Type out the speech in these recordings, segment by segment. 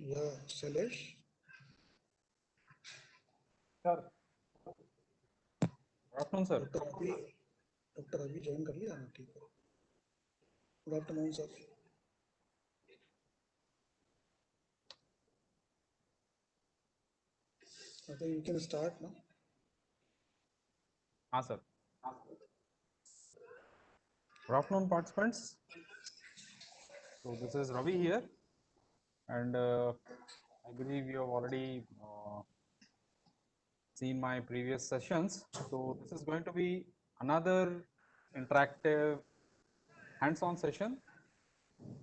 Yeah, Shailesh. Sir, good afternoon, sir. Doctor अभी join कर लिया ना, ठीक है. Good afternoon sir. I think you can start now. Ah, sir. Good afternoon, participants. So this is Ravi here, and I believe you have already seen my previous sessions. So this is going to be another interactive hands-on session.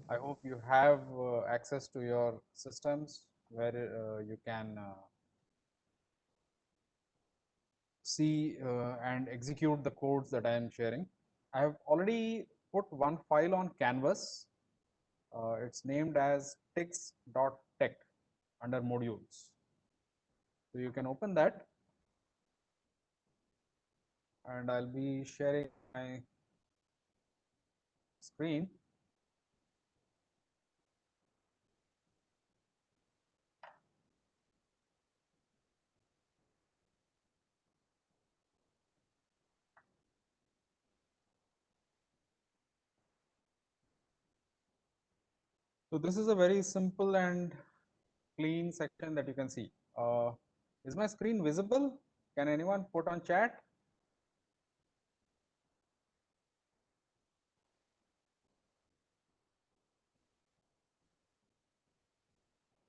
I hope you have access to your systems where you can see and execute the codes that I am sharing. I have already put one file on canvas. It's named as tix.tech under modules. So you can open that, and I'll be sharing my screen. So this is a very simple and clean section that you can see. Is my screen visible? Can anyone put on chat?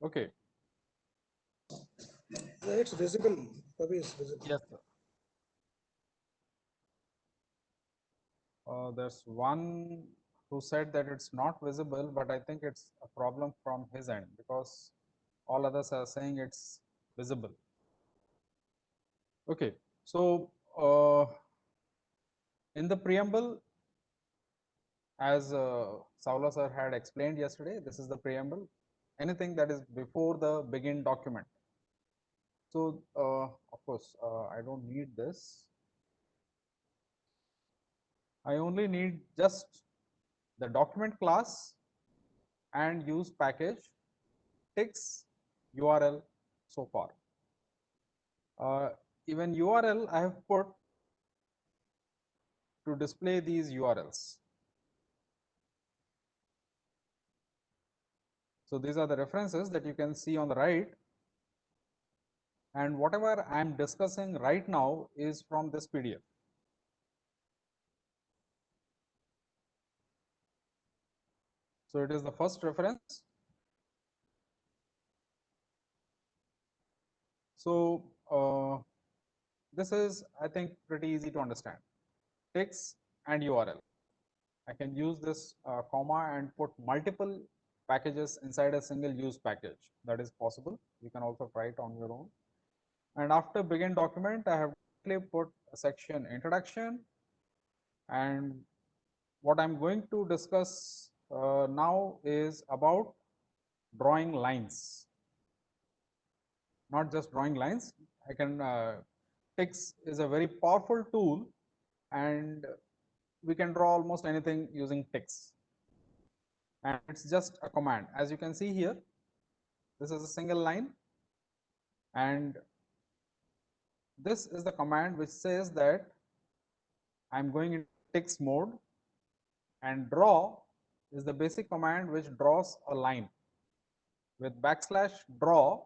Okay. Yeah, it's visible. Ravi is visible. Yes, sir. There's one who said that it's not visible, but I think it's a problem from his end because all others are saying it's visible. Okay, so in the preamble, as Saula sir had explained yesterday, this is the preamble, anything that is before the begin document. So of course, I don't need this. I only need just the document class and use package tix URL so far. Even URL I have put to display these URLs. So these are the references that you can see on the right, and whatever I am discussing right now is from this PDF. So it is the first reference. So this is, I think, pretty easy to understand. Tix and URL. I can use this comma and put multiple packages inside a single use package. That is possible. You can also try it on your own. And after begin document, I have put a section introduction, and what I'm going to discuss now is about drawing lines. Not just drawing lines. I can Tix is a very powerful tool, and we can draw almost anything using Tix. And it's just a command. As you can see here, this is a single line, and this is the command which says that I'm going in Tix mode, and draw is the basic command which draws a line. With backslash draw,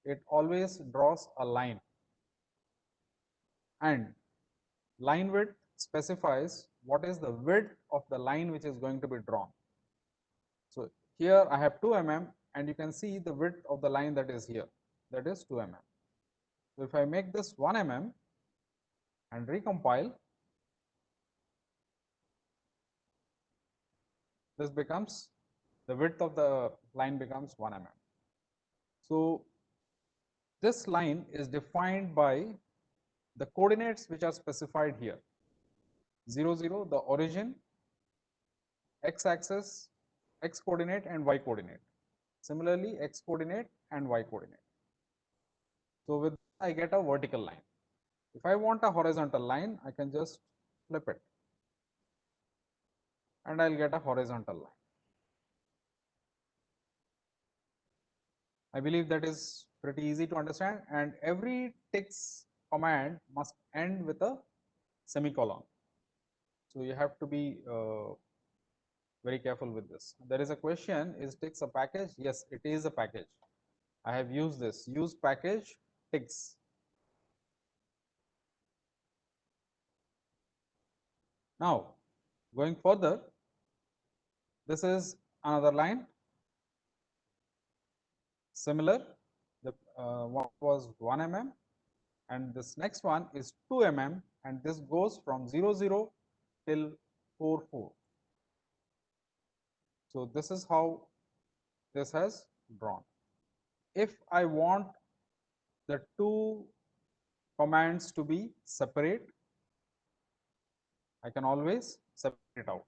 it always draws a line, and line width specifies what is the width of the line which is going to be drawn. So here I have 2 mm, and you can see the width of the line that is here, that is 2 mm. So if I make this 1 mm and recompile, this becomes, the width of the line becomes 1 mm. So this line is defined by the coordinates which are specified here. 0 0 the origin, x axis, x coordinate and y coordinate. Similarly, x coordinate and y coordinate. So with this I get a vertical line. If I want a horizontal line, I can just flip it, and I'll get a horizontal line. I believe that is pretty easy to understand, and every tix command must end with a semicolon. So you have to be very careful with this. There is a question, is tix a package? Yes, it is a package. I have used this, use package tix. Now, going further, this is another line, similar, the one was 1 mm, and this next one is 2 mm, and this goes from 00 till 44. So this is how this has drawn. If I want the two commands to be separate, I can always separate it out.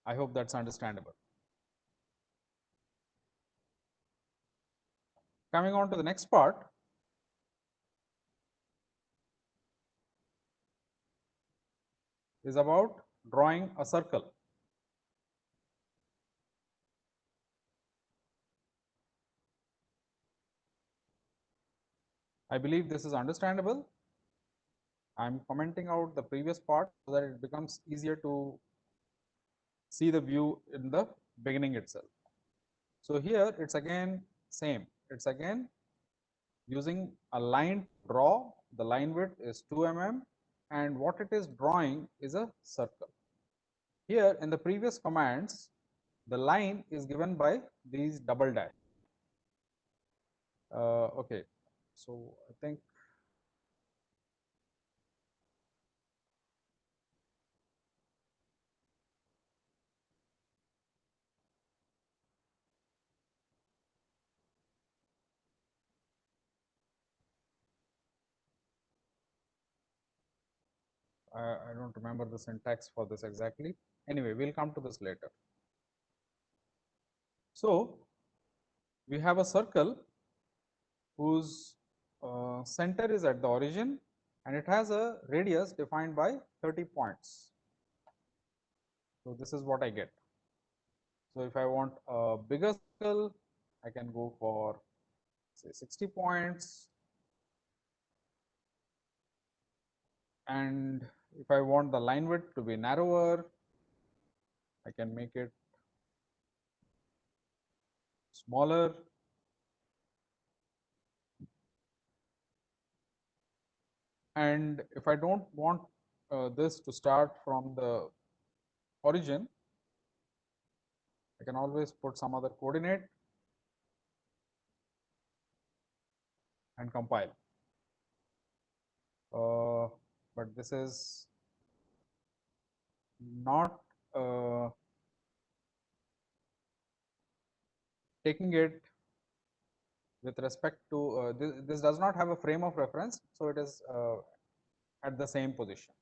I hope that's understandable. Coming on to the next part, is about drawing a circle. I believe this is understandable. I'm commenting out the previous part so that it becomes easier to see the view in the beginning itself. So here it's again same. It's again using a line to draw. The line width is 2 mm, and what it is drawing is a circle. Here in the previous commands, the line is given by these double dash. Okay, so I think I don't remember the syntax for this exactly. Anyway, we'll come to this later. So we have a circle whose center is at the origin, and it has a radius defined by 30 points. So this is what I get. So if I want a bigger circle, I can go for say 60 points, and if I want the line width to be narrower, I can make it smaller. And if I don't want this to start from the origin, I can always put some other coordinate and compile. But this is not taking it with respect to this does not have a frame of reference, so it is at the same position.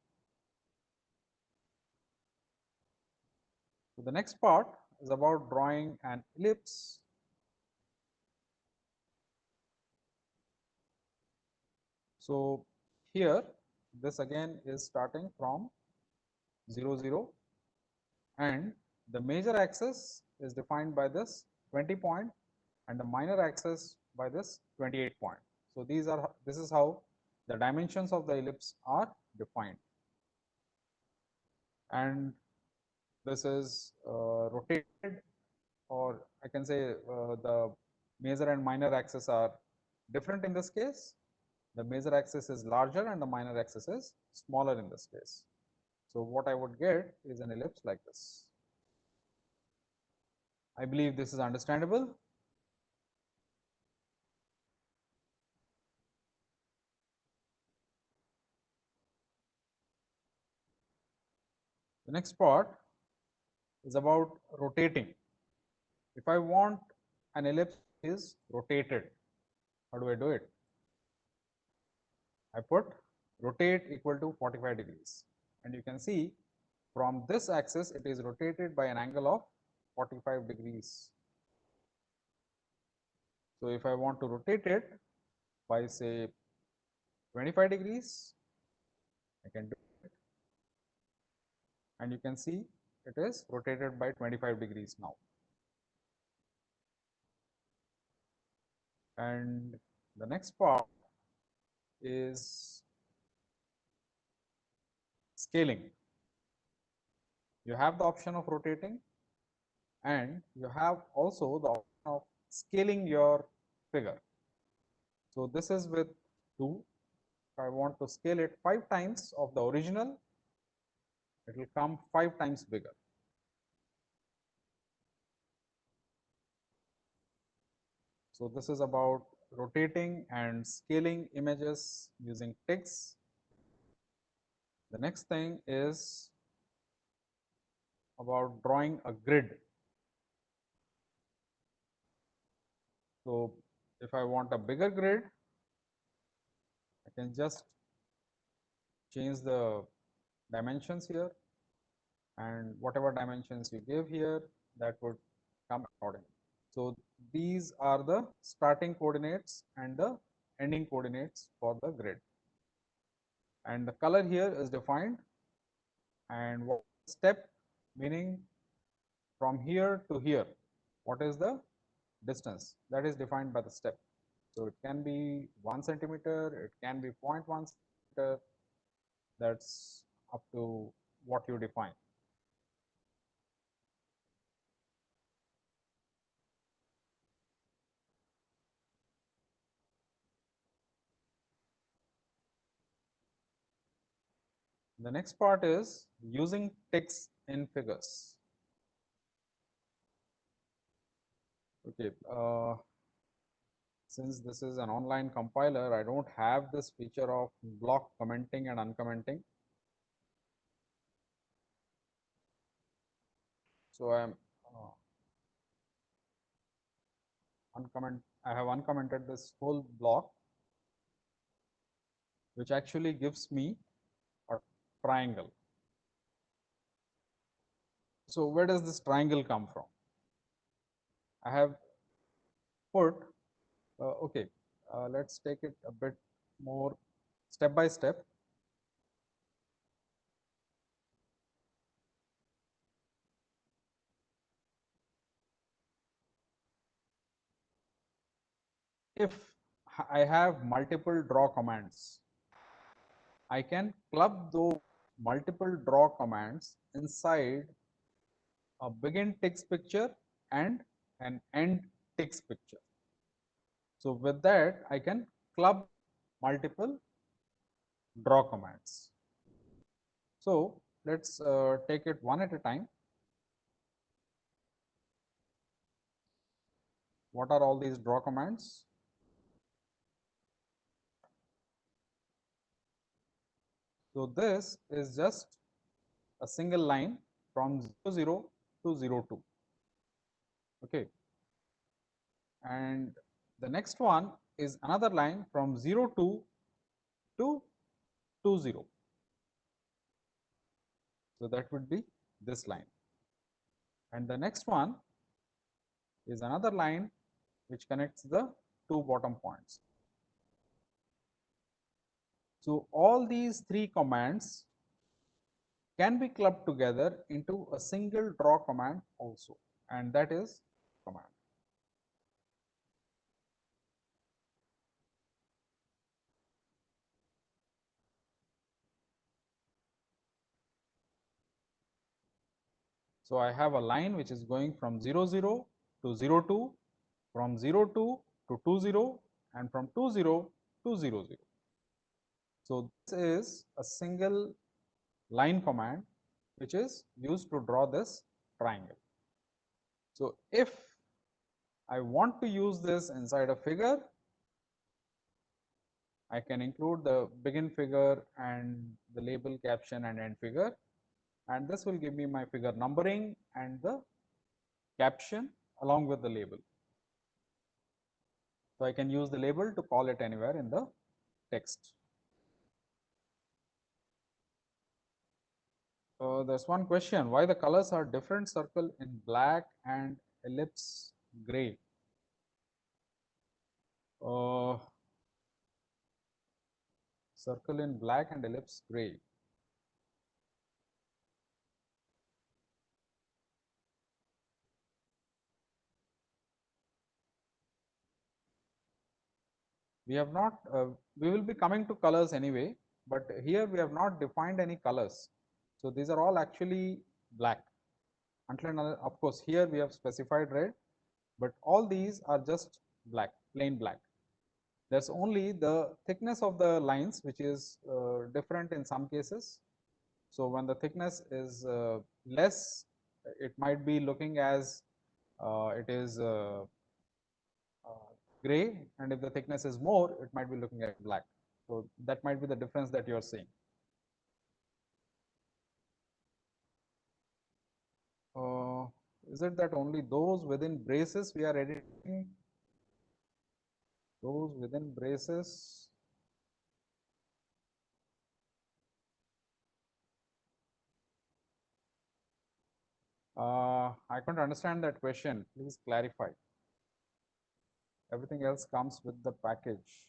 So the next part is about drawing an ellipse. So here this again is starting from 00, and the major axis is defined by this 20 point and the minor axis by this 28 point. So this is how the dimensions of the ellipse are defined, and this is rotated, or I can say the major and minor axis are different in this case. The major axis is larger and the minor axis is smaller in this case. So what I would get is an ellipse like this. I believe this is understandable. The next part is about rotating. If I want an ellipse is rotated, how do I do it? I put rotate equal to 45 degrees, and you can see from this axis it is rotated by an angle of 45 degrees. So if I want to rotate it by say 25 degrees, I can do it, and you can see it is rotated by 25 degrees now. And the next part is scaling. You have the option of rotating, and you have also the option of scaling your figure. So this is with 2. If I want to scale it 5 times of the original, it will come 5 times bigger. So this is about rotating and scaling images using ticks. The next thing is about drawing a grid. So if I want a bigger grid, I can just change the dimensions here, and whatever dimensions you give here, that would come accordingly. So these are the starting coordinates and the ending coordinates for the grid. And the color here is defined, and what step, meaning from here to here, what is the distance, that is defined by the step. So it can be 1 centimeter, it can be 0.1 centimeter, that's up to what you define. The next part is using ticks in figures. Okay, since this is an online compiler, I don't have this feature of block commenting and uncommenting. So I am I have uncommented this whole block, which actually gives me a triangle. So where does this triangle come from? I have put, okay, let's take it a bit more step by step. If I have multiple draw commands, I can club those multiple draw commands inside a begin ticks picture and an end ticks picture. So with that, I can club multiple draw commands. So let's take it one at a time. What are all these draw commands? So this is just a single line from 00 to 02. Okay. And the next one is another line from 02 to 20. So that would be this line. And the next one is another line which connects the two bottom points. So all these 3 commands can be clubbed together into a single draw command also, and that is command. So I have a line which is going from 00 to 02, from 02 to 20, and from 20 to 00. So this is a single line command which is used to draw this triangle. So if I want to use this inside a figure, I can include the begin figure and the label, caption, and end figure, and this will give me my figure numbering and the caption along with the label. So I can use the label to call it anywhere in the text. There's one question: why the colors are different circle in black and ellipse gray? Uh, Circle in black and ellipse gray. We have not, we will be coming to colors anyway, but here we have not defined any colors. So these are all actually black. Until and of course, here we have specified red, but all these are just black, plain black. There's only the thickness of the lines which is different in some cases. So when the thickness is less, it might be looking as it is gray, and if the thickness is more, it might be looking at black. So that might be the difference that you are seeing. Is it that only those within braces we are editing? Those within braces? I can't understand that question. Please clarify. Everything else comes with the package.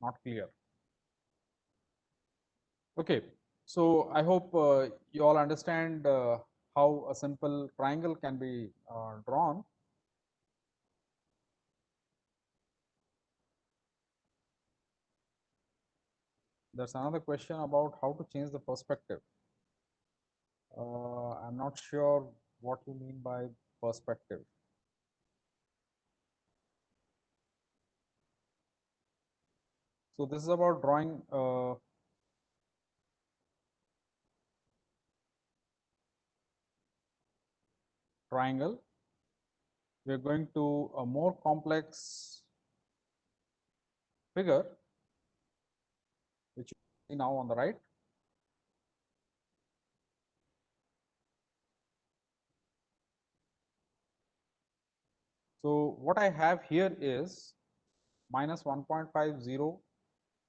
Not clear. Okay, so I hope you all understand how a simple triangle can be drawn. There's another question about how to change the perspective. I'm not sure what you mean by perspective. So this is about drawing triangle. We are going to a more complex figure, which you see now on the right. So what I have here is minus 1.50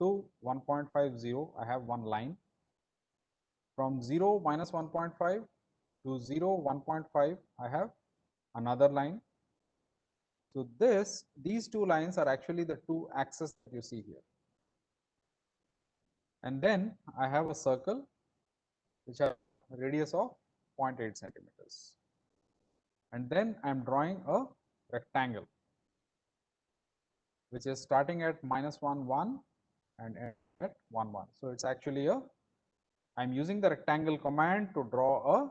to 1.50. I have one line. From 0 minus 1.5 to 0 1.5, I have another line. So these two lines are actually the two axes that you see here. And then I have a circle which has a radius of 0.8 centimeters. And then I am drawing a rectangle which is starting at minus 1 1 and end at 1 1. So it's actually I'm using the rectangle command to draw a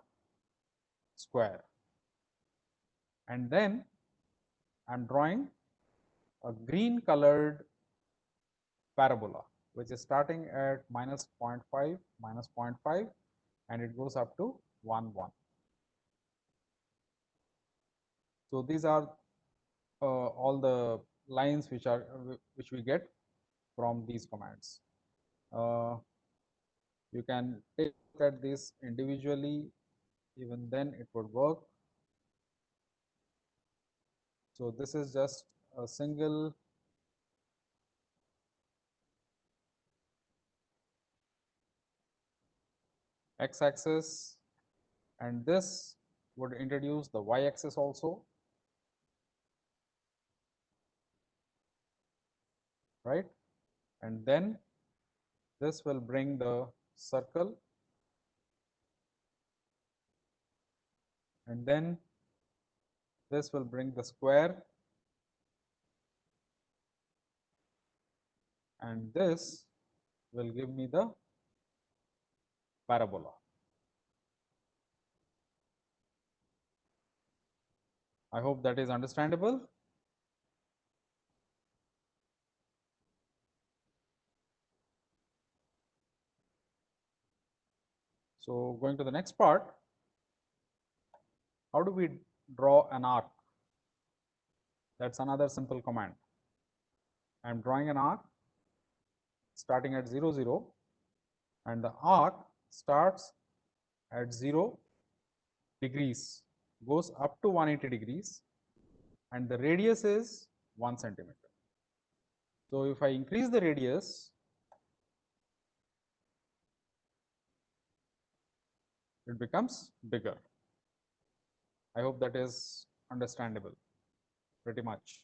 square, and then I'm drawing a green colored parabola which is starting at minus 0.5 minus 0.5 and it goes up to 1 1. So these are all the lines which we get from these commands. You can take a look at this individually, even then it would work. So this is just a single x-axis, and this would introduce the y-axis also, right? And then this will bring the circle, and then this will bring the square, and this will give me the parabola. I hope that is understandable. So going to the next part, how do we draw an arc? That's another simple command. I'm drawing an arc starting at 0 0, and the arc starts at 0 degrees, goes up to 180 degrees, and the radius is 1 centimeter. So if I increase the radius, it becomes bigger. I hope that is understandable pretty much.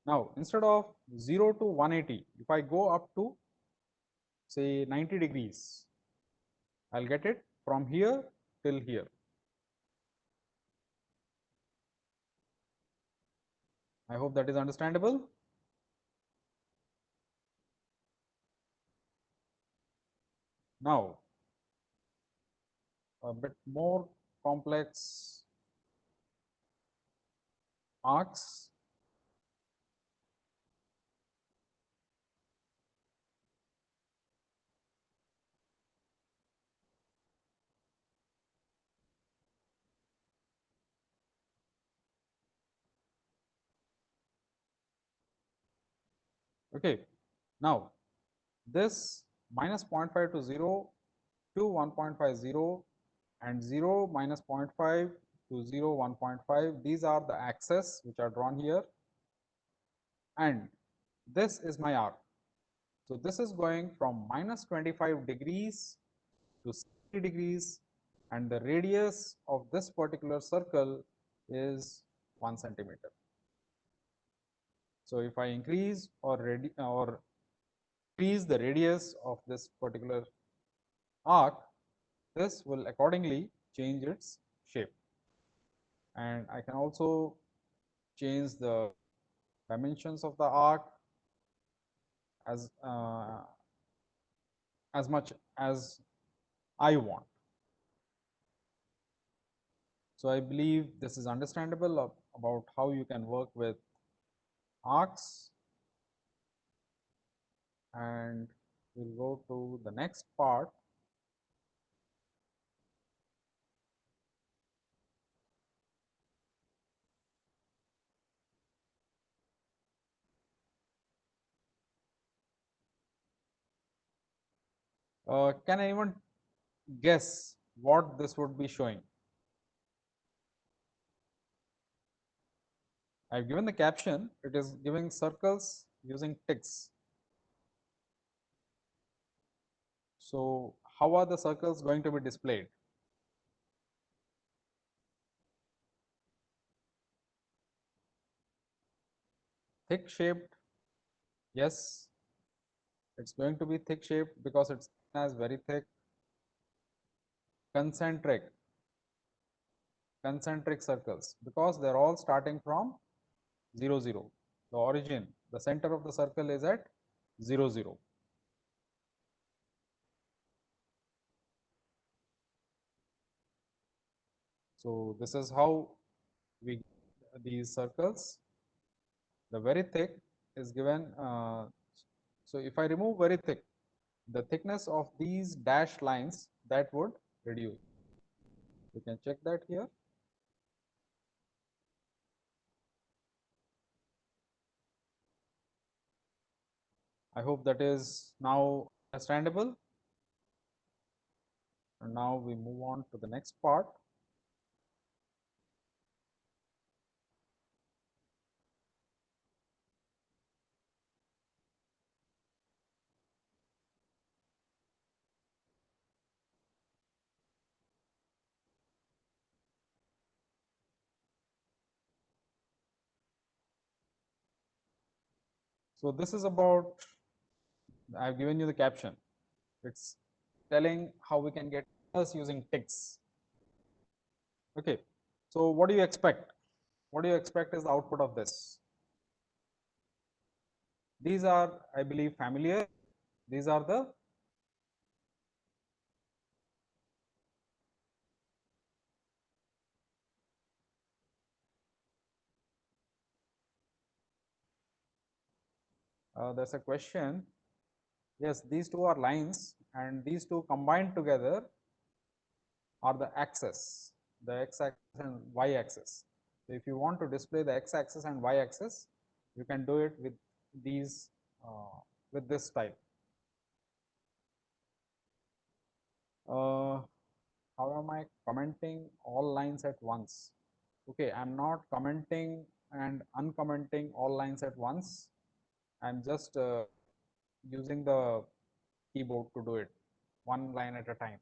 Now instead of 0 to 180, if I go up to say 90 degrees, I'll get it from here till here. I hope that is understandable. Now, a bit more complex arcs. Okay, now this minus 0.5 to 0 to 1.50 and 0 minus 0.5 to 0 1.5, these are the axes which are drawn here, and this is my arc. So this is going from minus 25 degrees to 60 degrees, and the radius of this particular circle is 1 centimeter. So if I increase or increase the radius of this particular arc, this will accordingly change its shape. And I can also change the dimensions of the arc as much as I want. So I believe this is understandable about how you can work with arcs, and we'll go to the next part. Can anyone guess what this would be showing? I've given the caption. It is giving circles using ticks. So how are the circles going to be displayed? Thick shaped? Yes, it's going to be thick shaped because it's as very thick. Concentric circles, because they're all starting from 0 0. The origin, the center of the circle is at 0 0. So this is how we get these circles. The very thick is given. So if I remove very thick, the thickness of these dashed lines, that would reduce. You can check that here. I hope that is now understandable. And now we move on to the next part. So this is about, I've given you the caption. It's telling how we can get us using ticks. Okay, so what do you expect? What do you expect is the output of this? These are, I believe, familiar. These are the there's a question. Yes, these two are lines, and these two combined together are the axis, the x-axis and y-axis. So if you want to display the x-axis and y-axis, you can do it with these, with this style. How am I commenting all lines at once? Okay, I'm not commenting and uncommenting all lines at once. I'm just using the keyboard to do it, one line at a time.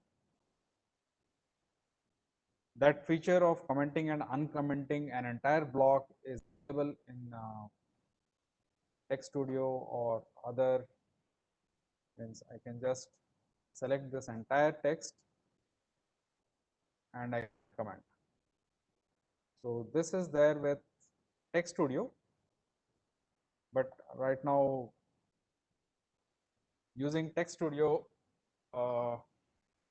That feature of commenting and uncommenting an entire block is available in Text Studio or other. Means I can just select this entire text and I comment. So this is there with Text Studio, but right now using Text Studio,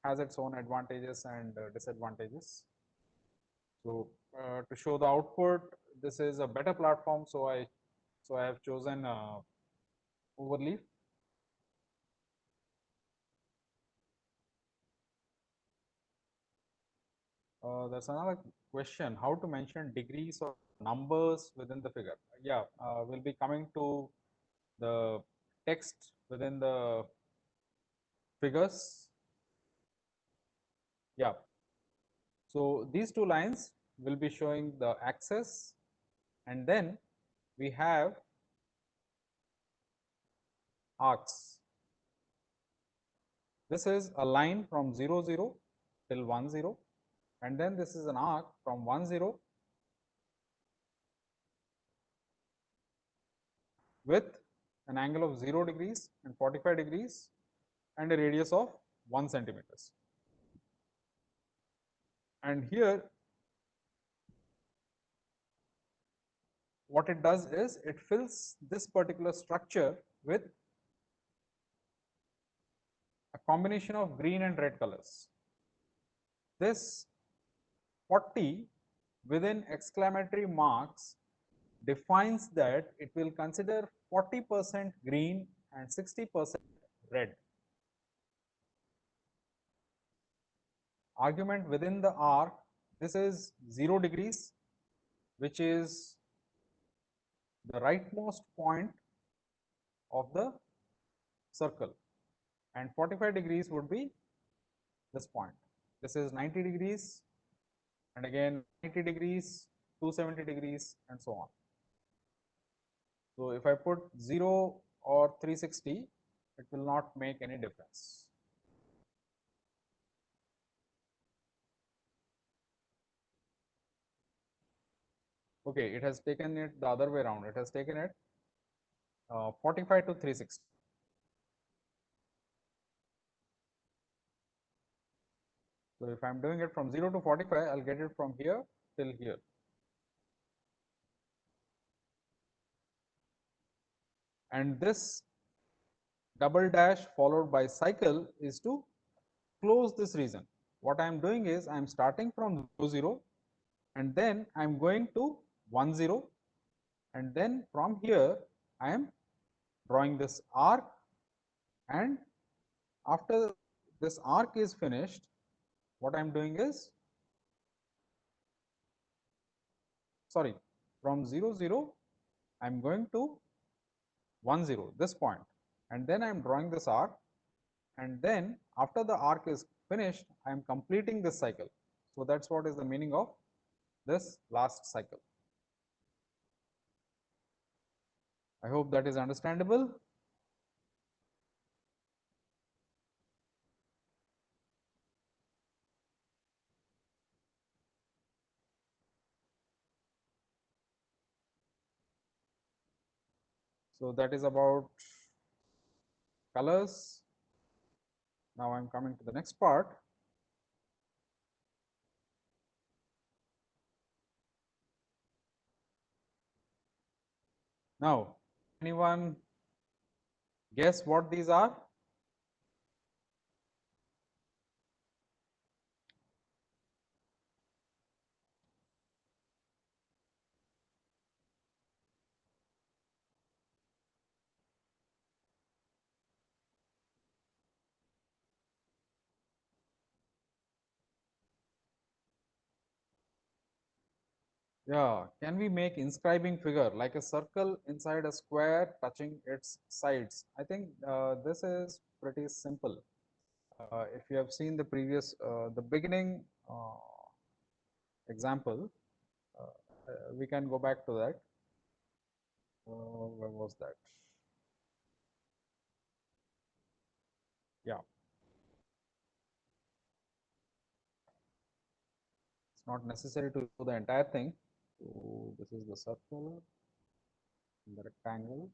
has its own advantages and disadvantages. So to show the output, this is a better platform. So I have chosen Overleaf. There's another question: how to mention degrees or numbers within the figure? Yeah, we'll be coming to the text within the figures. Yeah. So these two lines will be showing the axis, and then we have arcs. This is a line from 0, 0 till 1, 0, and then this is an arc from 1, 0 with an angle of 0 degrees and 45 degrees and a radius of 1 centimeters. And here what it does is it fills this particular structure with a combination of green and red colors. This 40 within exclamatory marks defines that it will consider 40% green and 60% red. Argument within the arc, this is 0 degrees, which is the rightmost point of the circle, and 45 degrees would be this point. This is 90 degrees, and again 90 degrees, 270 degrees, and so on. So if I put 0 or 360, it will not make any difference. Okay, it has taken it the other way around. It has taken it 45 to 360. So if I'm doing it from 0 to 45, I'll get it from here till here. And this double dash followed by cycle is to close this region. What I am doing is I am starting from 0, 0, and then I am going to 1, 0, and then from here I am drawing this arc, and after this arc is finished, what I am doing is, sorry, from 0, 0, I am going to 1, 0, this point, and then I am drawing this arc, and then after the arc is finished, I am completing this cycle. So that's what is the meaning of this last cycle. I hope that is understandable. So that is about colors. Now I'm coming to the next part. Now, anyone guess what these are? Yeah, can we make inscribing figure like a circle inside a square touching its sides? I think this is pretty simple. If you have seen the previous, the beginning example, we can go back to that. Where was that? Yeah. It's not necessary to do the entire thing. So this is the circle, the rectangle.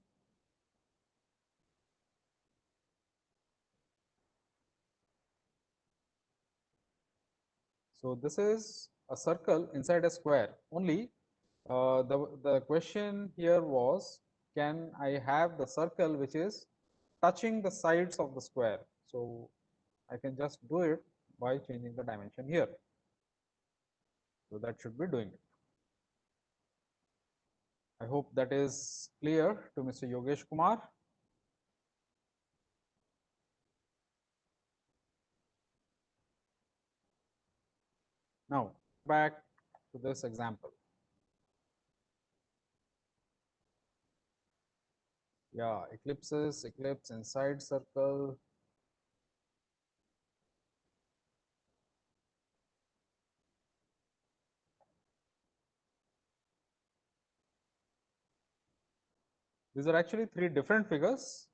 So this is a circle inside a square. Only the question here was, can I have the circle which is touching the sides of the square? So I can just do it by changing the dimension here. So that should be doing it. I hope that is clear to Mr. Yogesh Kumar. Now back to this example. Yeah, eclipses, eclipse inside circle. These are actually three different figures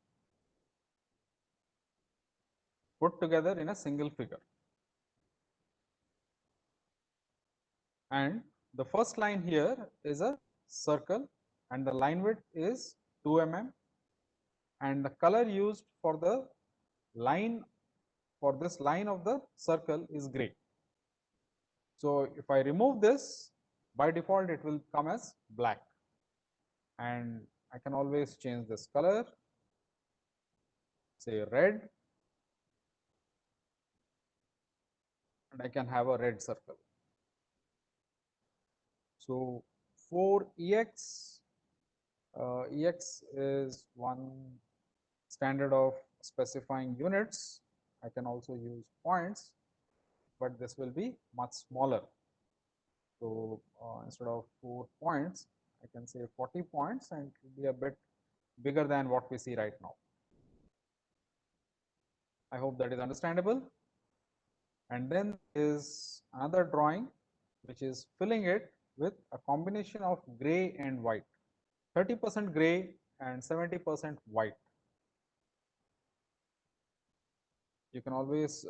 put together in a single figure. And the first line here is a circle and the line width is 2 mm, and the color used for the line, for this line of the circle, is gray. So if I remove this, by default it will come as black, and I can always change this color, say red, and I can have a red circle. So for EX, EX is one standard of specifying units. I can also use points, but this will be much smaller. So instead of 4 points, I can say 40 points, and it will be a bit bigger than what we see right now. I hope that is understandable. And then is another drawing which is filling it with a combination of gray and white, 30% gray and 70% white. You can always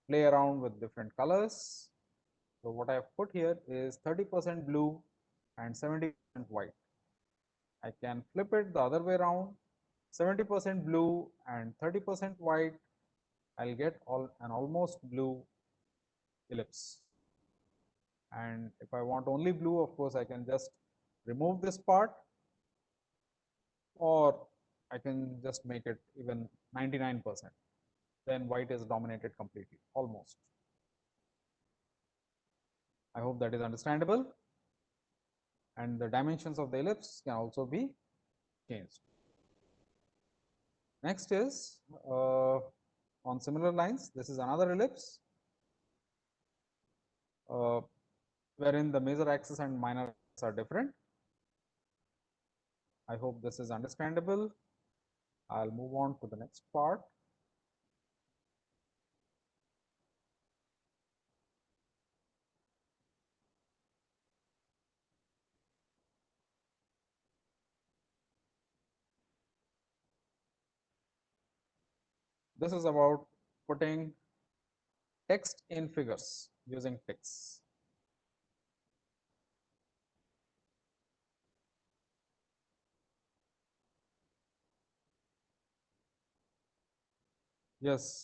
play around with different colors. So what I have put here is 30% blue and 70% white. I can flip it the other way around, 70% blue and 30% white. I'll get an almost blue ellipse. And if I want only blue, of course, I can just remove this part, or I can just make it even 99%. Then white is dominated completely, almost. I hope that is understandable. And the dimensions of the ellipse can also be changed. Next is on similar lines, this is another ellipse wherein the major axis and minor axis are different. I hope this is understandable. I'll move on to the next part. This is about putting text in figures using ticks. Yes,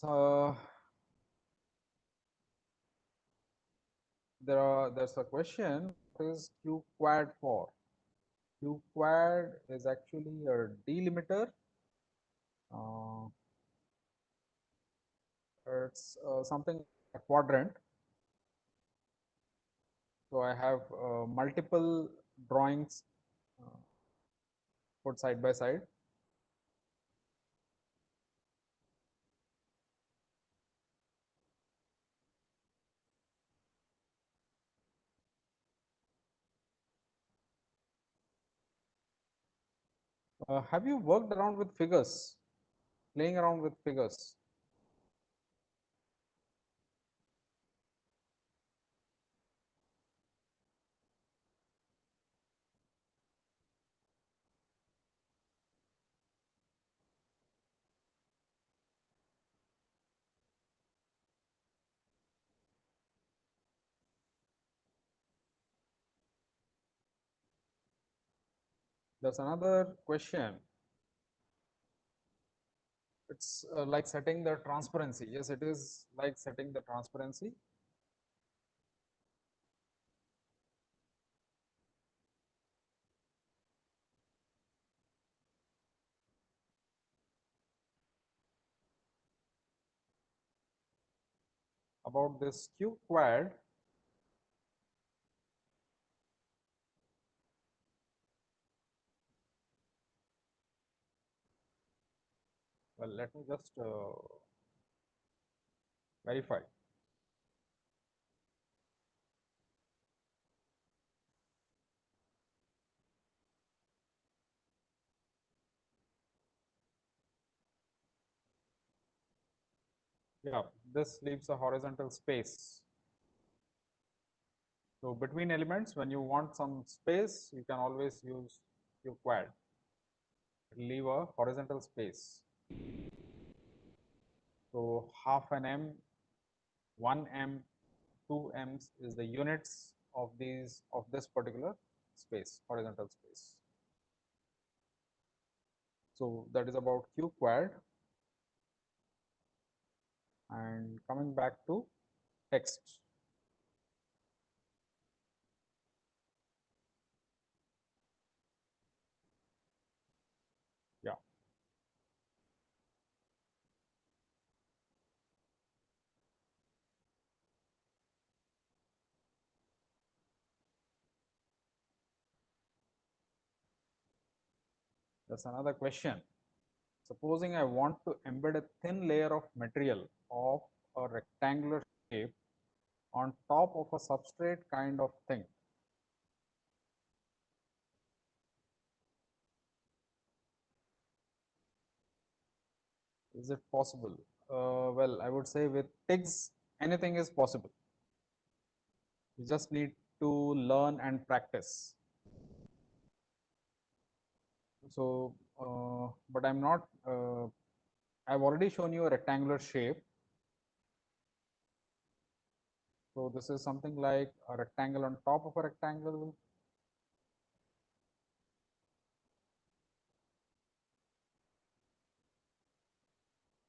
there's a question, what is Q quad for? Q quad is actually a delimiter. It's something like a quadrant. So I have multiple drawings put side by side. Have you worked around with figures, playing around with figures? There's another question. It's like setting the transparency. Yes, it is like setting the transparency. about this Q quad. Well, let me just verify. Yeah, this leaves a horizontal space. So between elements, when you want some space, you can always use Q quad. Leave a horizontal space. So half an m, 1 m, 2 m's is the units of this particular space, horizontal space. So that is about Q quad. And coming back to text. Yeah. That's another question. Supposing I want to embed a thin layer of material of a rectangular shape on top of a substrate kind of thing. Is it possible? Well, I would say with TIGs, anything is possible. You just need to learn and practice. So, but I'm not, I've already shown you a rectangular shape. So this is something like a rectangle on top of a rectangle.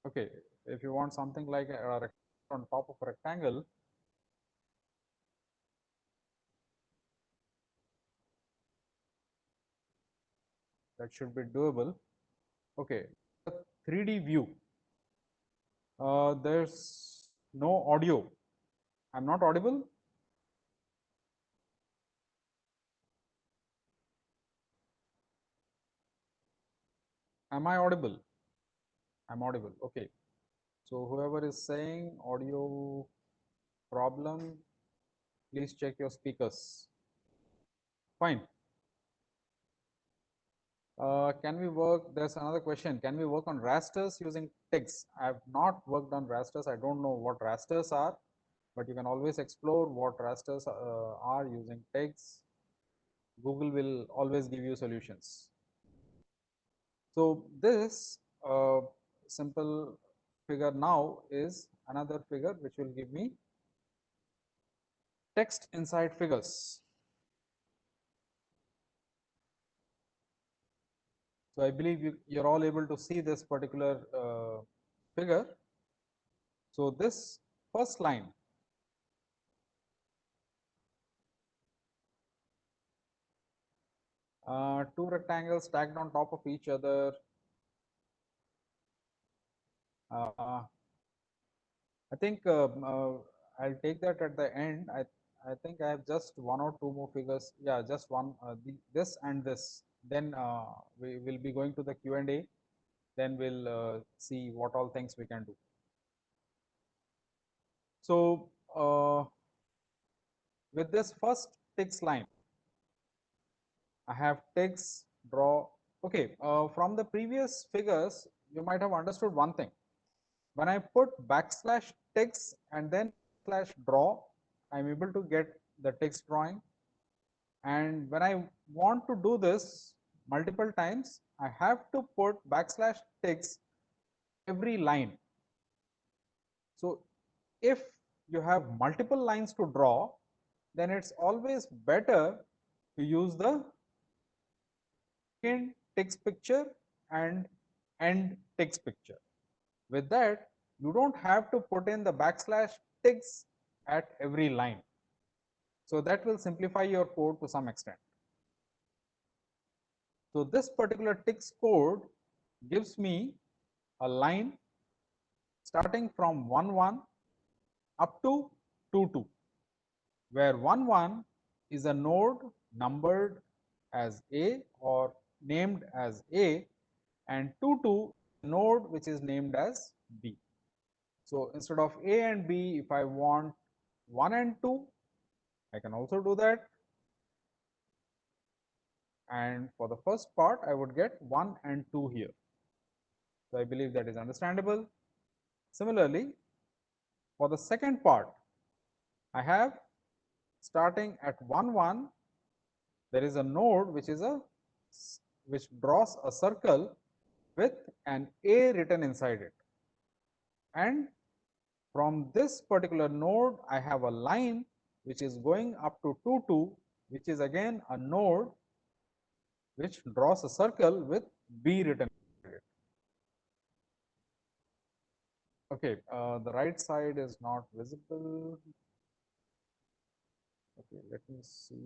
Okay, if you want something like a rectangle on top of a rectangle, that should be doable. Okay, the 3D view. There's no audio. I'm not audible. Am I audible? I'm audible. Okay. So whoever is saying audio problem, please check your speakers. Fine. Can we work? There's another question. Can we work on rasters using TIGs? I have not worked on rasters. I don't know what rasters are, but you can always explore what rasters are using TIGs. Google will always give you solutions. So this simple figure now is another figure which will give me text inside figures. So I believe you're all able to see this particular figure. So this first line, two rectangles stacked on top of each other. I think I'll take that at the end. I think I have just one or two more figures. Yeah, just one. This and this. Then we will be going to the Q&A. Then we'll see what all things we can do. So with this first text line, I have text draw. Okay, from the previous figures, you might have understood one thing. When I put backslash text and then slash draw, I'm able to get the text drawing. And when I want to do this multiple times, I have to put backslash text every line. So if you have multiple lines to draw, then it's always better to use the begin text picture and end text picture. With that, you don't have to put in the backslash text at every line. So that will simplify your code to some extent. So this particular text code gives me a line starting from 1 1 up to 2, 2, where 1, 1 is a node numbered as A or named as A, and 2, 2 node which is named as B. So instead of A and B, if I want 1 and 2, I can also do that. And for the first part, I would get 1 and 2 here. So I believe that is understandable. Similarly, for the second part, I have starting at 1, 1, there is a node which draws a circle with an A written inside it. And from this particular node, I have a line which is going up to 2, 2, which is again a node which draws a circle with B written inside it. Okay, the right side is not visible. Okay, let me see.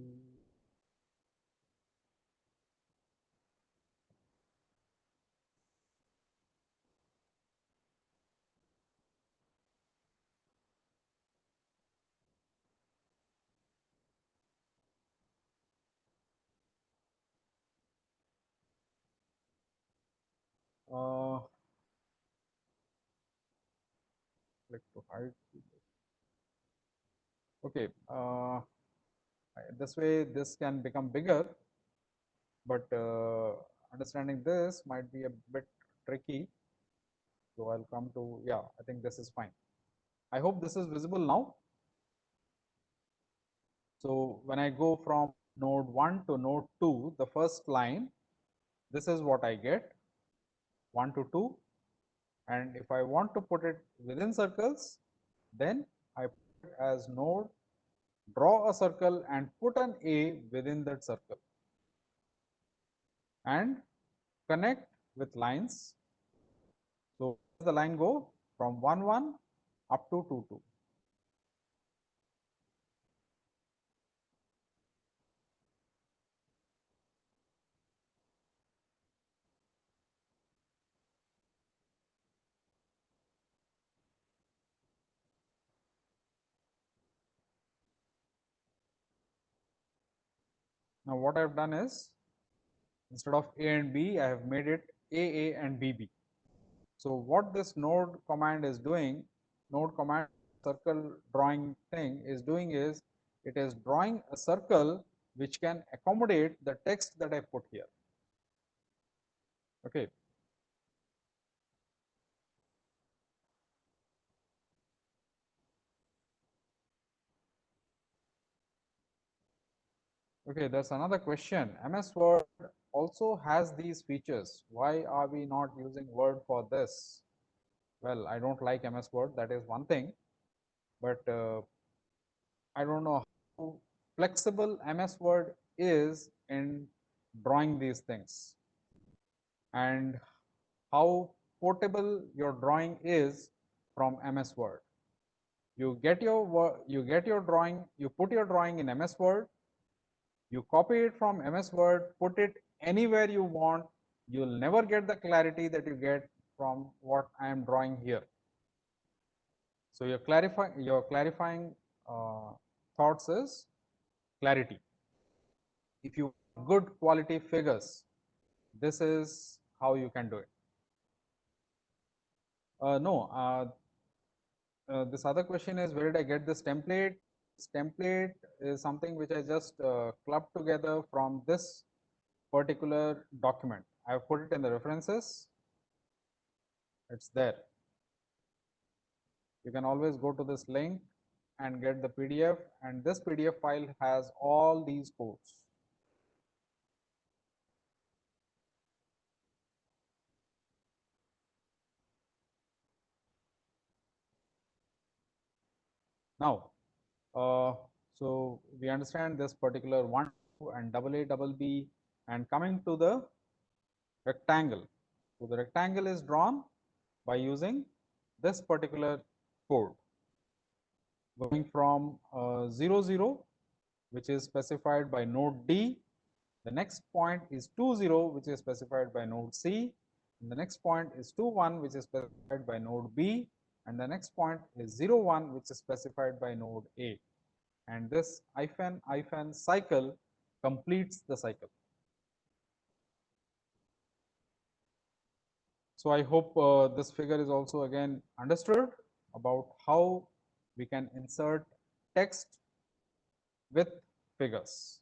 Click to hide. Okay, this way this can become bigger, but understanding this might be a bit tricky. So I'll come to, yeah, I think this is fine. I hope this is visible now. So when I go from node 1 to node 2, the first line, this is what I get, 1 to 2. And if I want to put it within circles, then I put it as node, draw a circle and put an A within that circle and connect with lines. So the line go from 1, 1 up to 2, 2. Now what I've done is, instead of A and B, I have made it AA and BB. So what this node command is doing, node command circle drawing thing is doing is, it is drawing a circle which can accommodate the text that I put here. Okay. Okay, there's another question. MS Word also has these features. Why are we not using Word for this? Well, I don't like MS Word, that is one thing, but I don't know how flexible MS Word is in drawing these things, and how portable your drawing is from MS Word. You get your drawing, you put your drawing in MS Word, you copy it from MS Word, put it anywhere you want, you'll never get the clarity that you get from what I am drawing here. So your clarifying thoughts is clarity. If you want good quality figures, this is how you can do it. No, this other question is, where did I get this template? This template is something which I just clubbed together from this particular document. I have put it in the references. It's there. You can always go to this link and get the PDF, and this PDF file has all these codes. Now, so we understand this particular 1, 2 and double A, double B, and coming to the rectangle. So the rectangle is drawn by using this particular code, going from 0, 0, which is specified by node D. The next point is 2, 0, which is specified by node C. And the next point is 2, 1, which is specified by node B. and the next point is 0, 1, which is specified by node A, and this hyphen cycle completes the cycle. So I hope this figure is also again understood about how we can insert text with figures.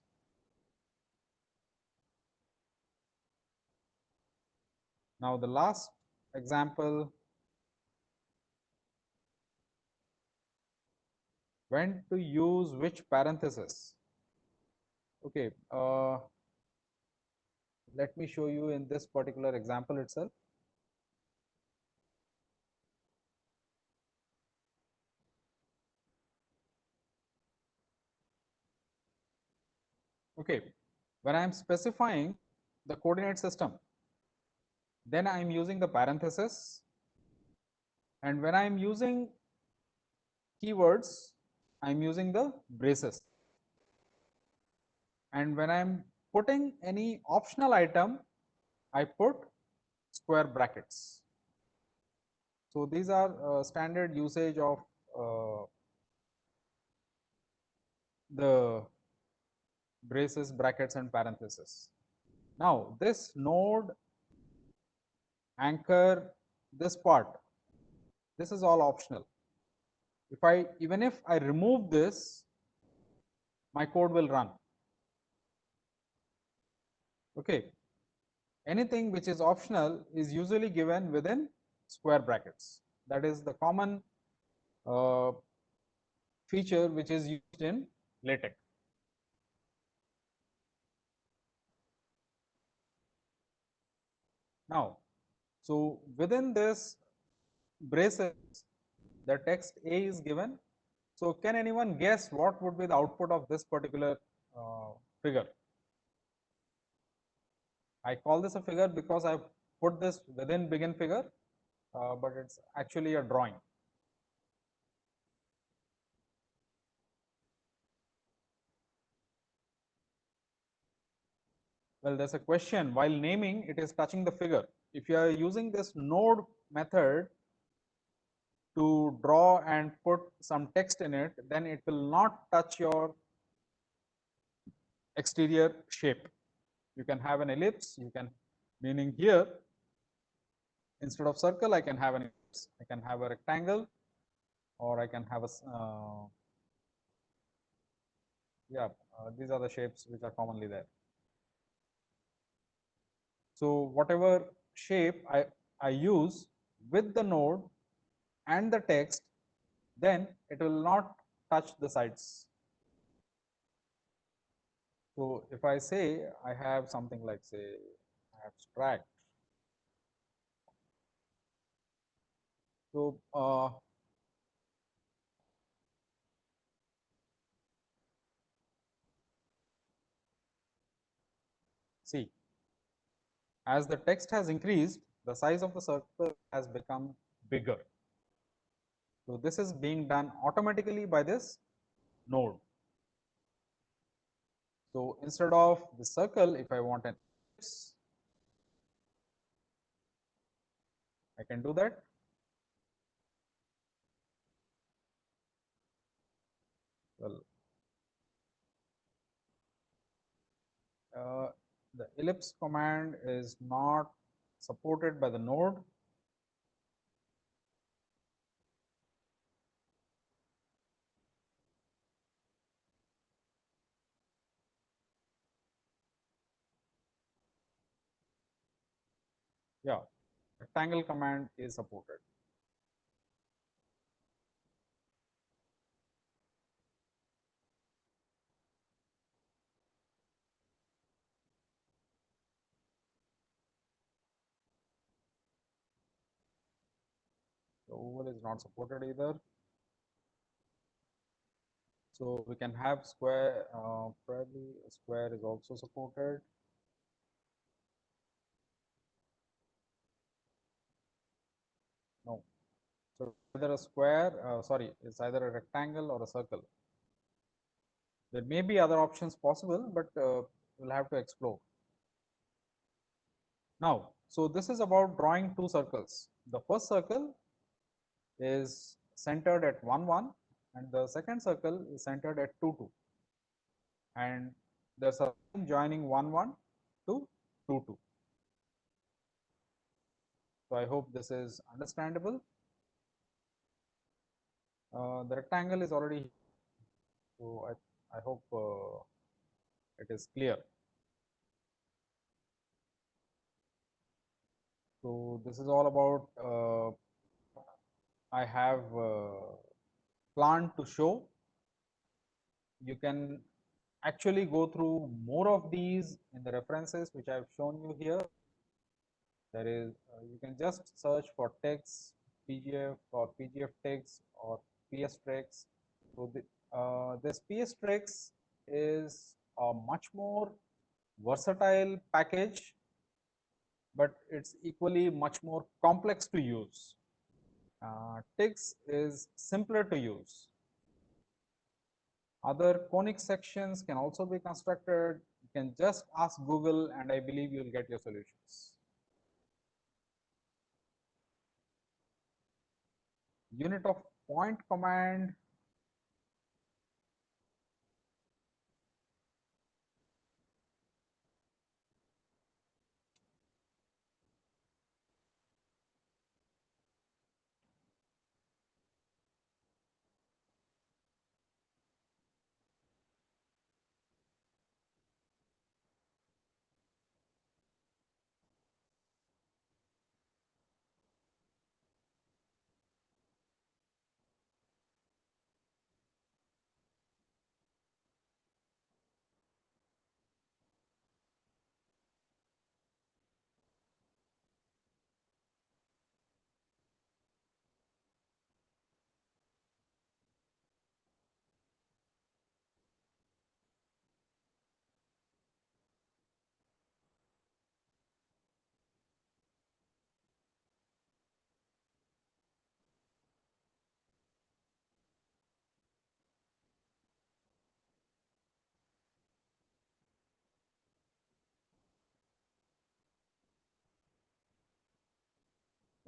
Now the last example, when to use which parenthesis. Okay, let me show you in this particular example itself. Okay, when I am specifying the coordinate system, then I am using the parenthesis, and when I am using keywords, I am using the braces, and when I am putting any optional item, I put square brackets. So these are standard usage of the braces, brackets, and parentheses. Now this node, anchor, this part, this is all optional. Even if I remove this, my code will run. Okay, anything which is optional is usually given within square brackets. That is the common feature which is used in LaTeX. Now, so within this braces, the text A is given. So can anyone guess what would be the output of this particular figure? I call this a figure because I put this within begin figure, but it's actually a drawing. Well, there's a question. While naming, it is touching the figure. If you are using this node method to draw and put some text in it, then it will not touch your exterior shape. You can have an ellipse, meaning here, instead of circle, I can have an ellipse. I can have a rectangle, or I can have a, these are the shapes which are commonly there. So whatever shape I use with the node and the text, then it will not touch the sides. So if I say I have something like, say, abstract. So see, as the text has increased, the size of the circle has become bigger. So this is being done automatically by this node. So instead of the circle, if I want an ellipse, I can do that. Well, the ellipse command is not supported by the node. Yeah, rectangle command is supported. The oval is not supported either. So we can have square, probably square is also supported. No, so either a square, it's either a rectangle or a circle. There may be other options possible, but we'll have to explore. Now, so this is about drawing two circles. The first circle is centered at 1 1 and the second circle is centered at 2 2, and there's a line joining 1 1 to 2 2. So I hope this is understandable. The rectangle is already here, so I hope it is clear. So this is all about I have planned to show. You can actually go through more of these in the references which I have shown you here. There is you can just search for text, PGF or PGF text or PS text. So this PS text is a much more versatile package, but it's equally much more complex to use. TIGS is simpler to use. Other conic sections can also be constructed. You can just ask Google and I believe you'll get your solutions. Unit of point command.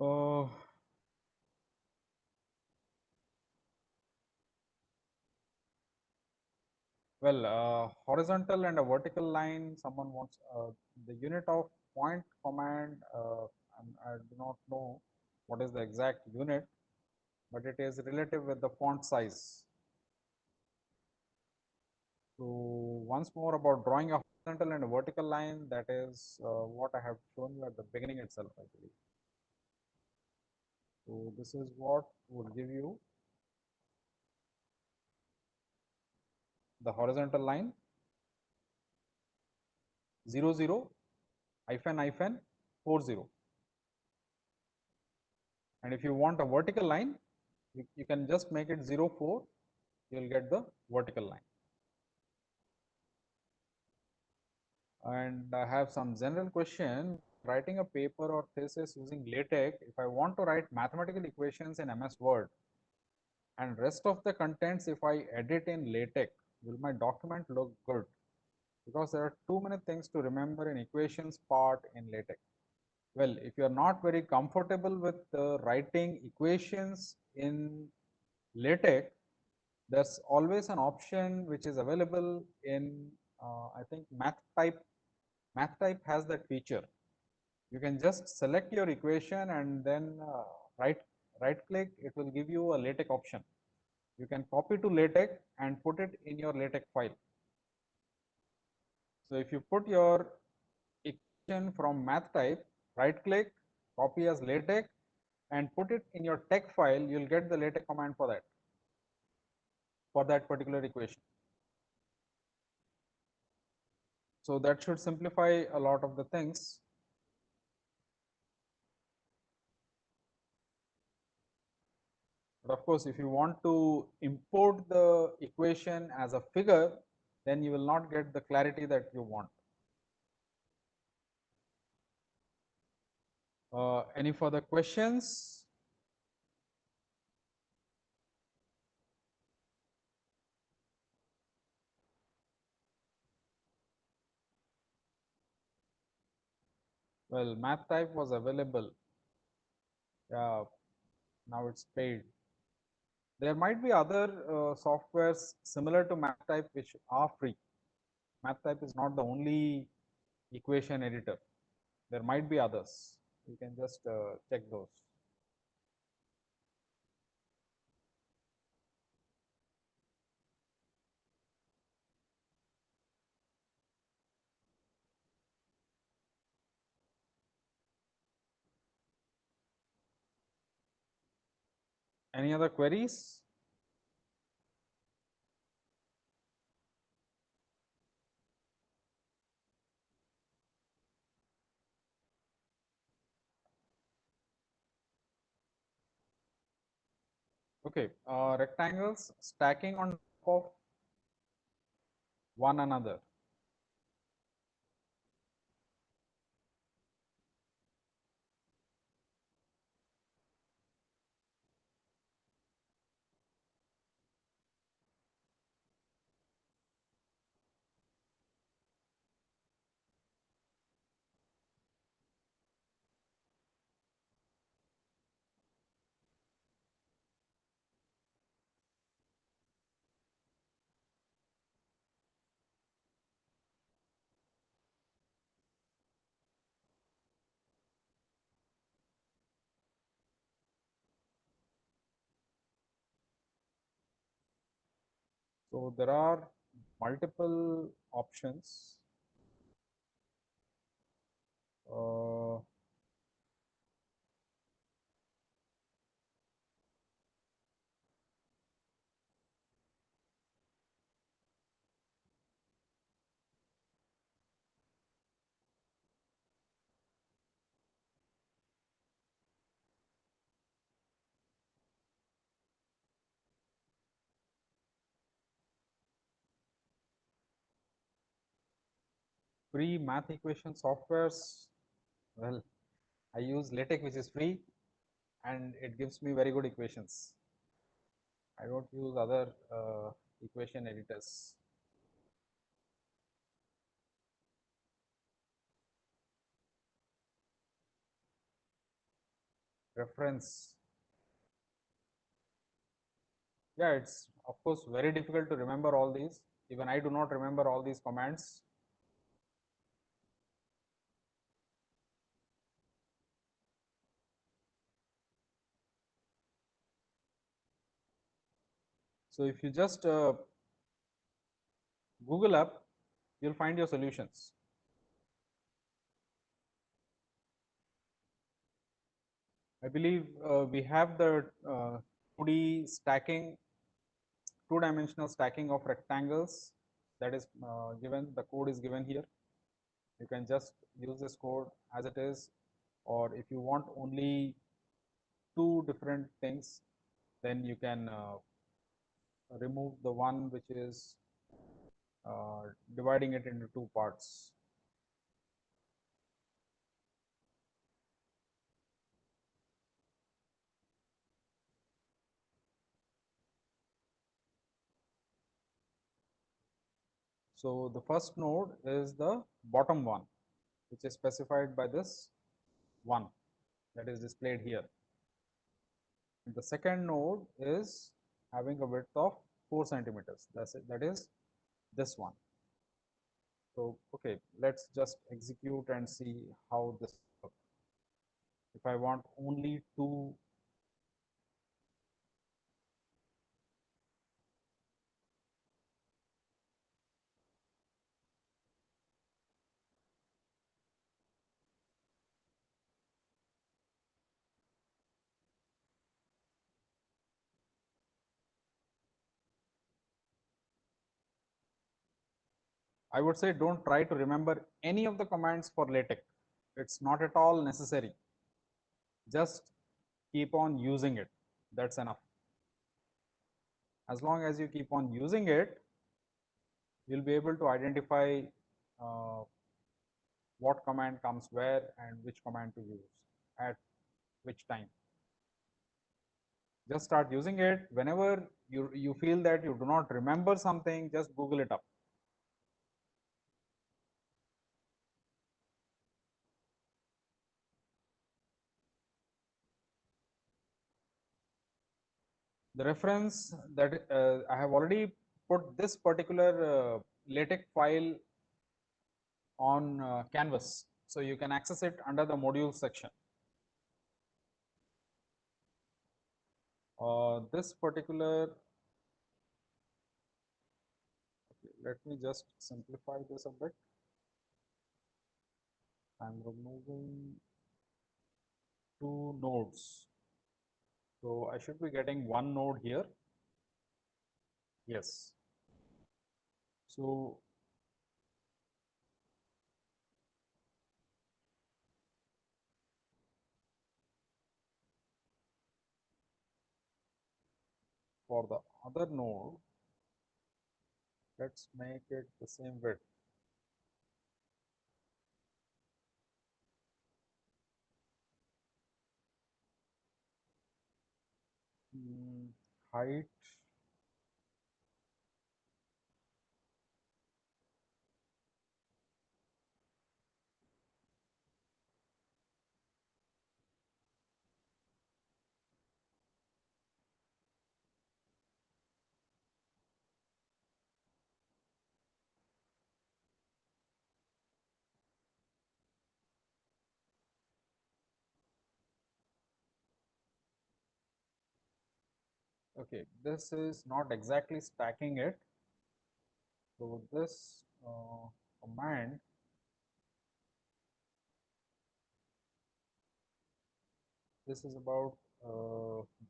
Uh, well, horizontal and a vertical line. Someone wants the unit of point command. I do not know what is the exact unit, but it is relative with the font size. So once more about drawing a horizontal and a vertical line, that is what I have shown you at the beginning itself, I believe. So this is what would give you the horizontal line 0 0 hyphen hyphen 40, and if you want a vertical line, you can just make it 0 4, you will get the vertical line. And I have some general question. Writing a paper or thesis using LaTeX, if I want to write mathematical equations in MS Word and rest of the contents if I edit in LaTeX, will my document look good? Because there are too many things to remember in equations part in LaTeX. Well, if you are not very comfortable with writing equations in LaTeX, there's always an option which is available in I think MathType. MathType has that feature. You can just select your equation and then right click, it will give you a LaTeX option. You can copy to LaTeX and put it in your LaTeX file. So if you put your equation from MathType, right click, copy as LaTeX and put it in your text file, you'll get the LaTeX command for that particular equation. So that should simplify a lot of the things. But of course, if you want to import the equation as a figure, then you will not get the clarity that you want. Any further questions? Well, MathType was available. Yeah, Now it's paid. There might be other softwares similar to MathType which are free. MathType is not the only equation editor. There might be others. You can just check those. Any other queries? Okay, rectangles stacking on top of one another. So there are multiple options. Uh, Free math equation softwares. Well, I use LaTeX, which is free, and it gives me very good equations. I don't use other equation editors. Reference. Yeah, it's of course very difficult to remember all these. Even I do not remember all these commands. So if you just Google up, you'll find your solutions. I believe we have the 2D stacking, two-dimensional stacking of rectangles that is given. The code is given here. You can just use this code as it is, or if you want only two different things, then you can remove the one which is dividing it into two parts. So the first node is the bottom one, which is specified by this 1 that is displayed here. And the second node is having a width of 4 centimeters. That's it, that is this one. So okay, let's just execute and see how this works. If I want only two, I would say don't try to remember any of the commands for LaTeX. It's not at all necessary. Just keep on using it. That's enough. As long as you keep on using it, you'll be able to identify uh, what command comes where and which command to use at which time. Just start using it. Whenever you feel that you do not remember something, just Google it up. The reference that I have already put this particular LaTeX file on Canvas, so you can access it under the module section. This particular, let me just simplify this a bit. I'm removing 2 nodes, so I should be getting 1 node here. Yes. So for the other node, let's make it the same width. Height, okay, this is not exactly stacking it. So this command, this is about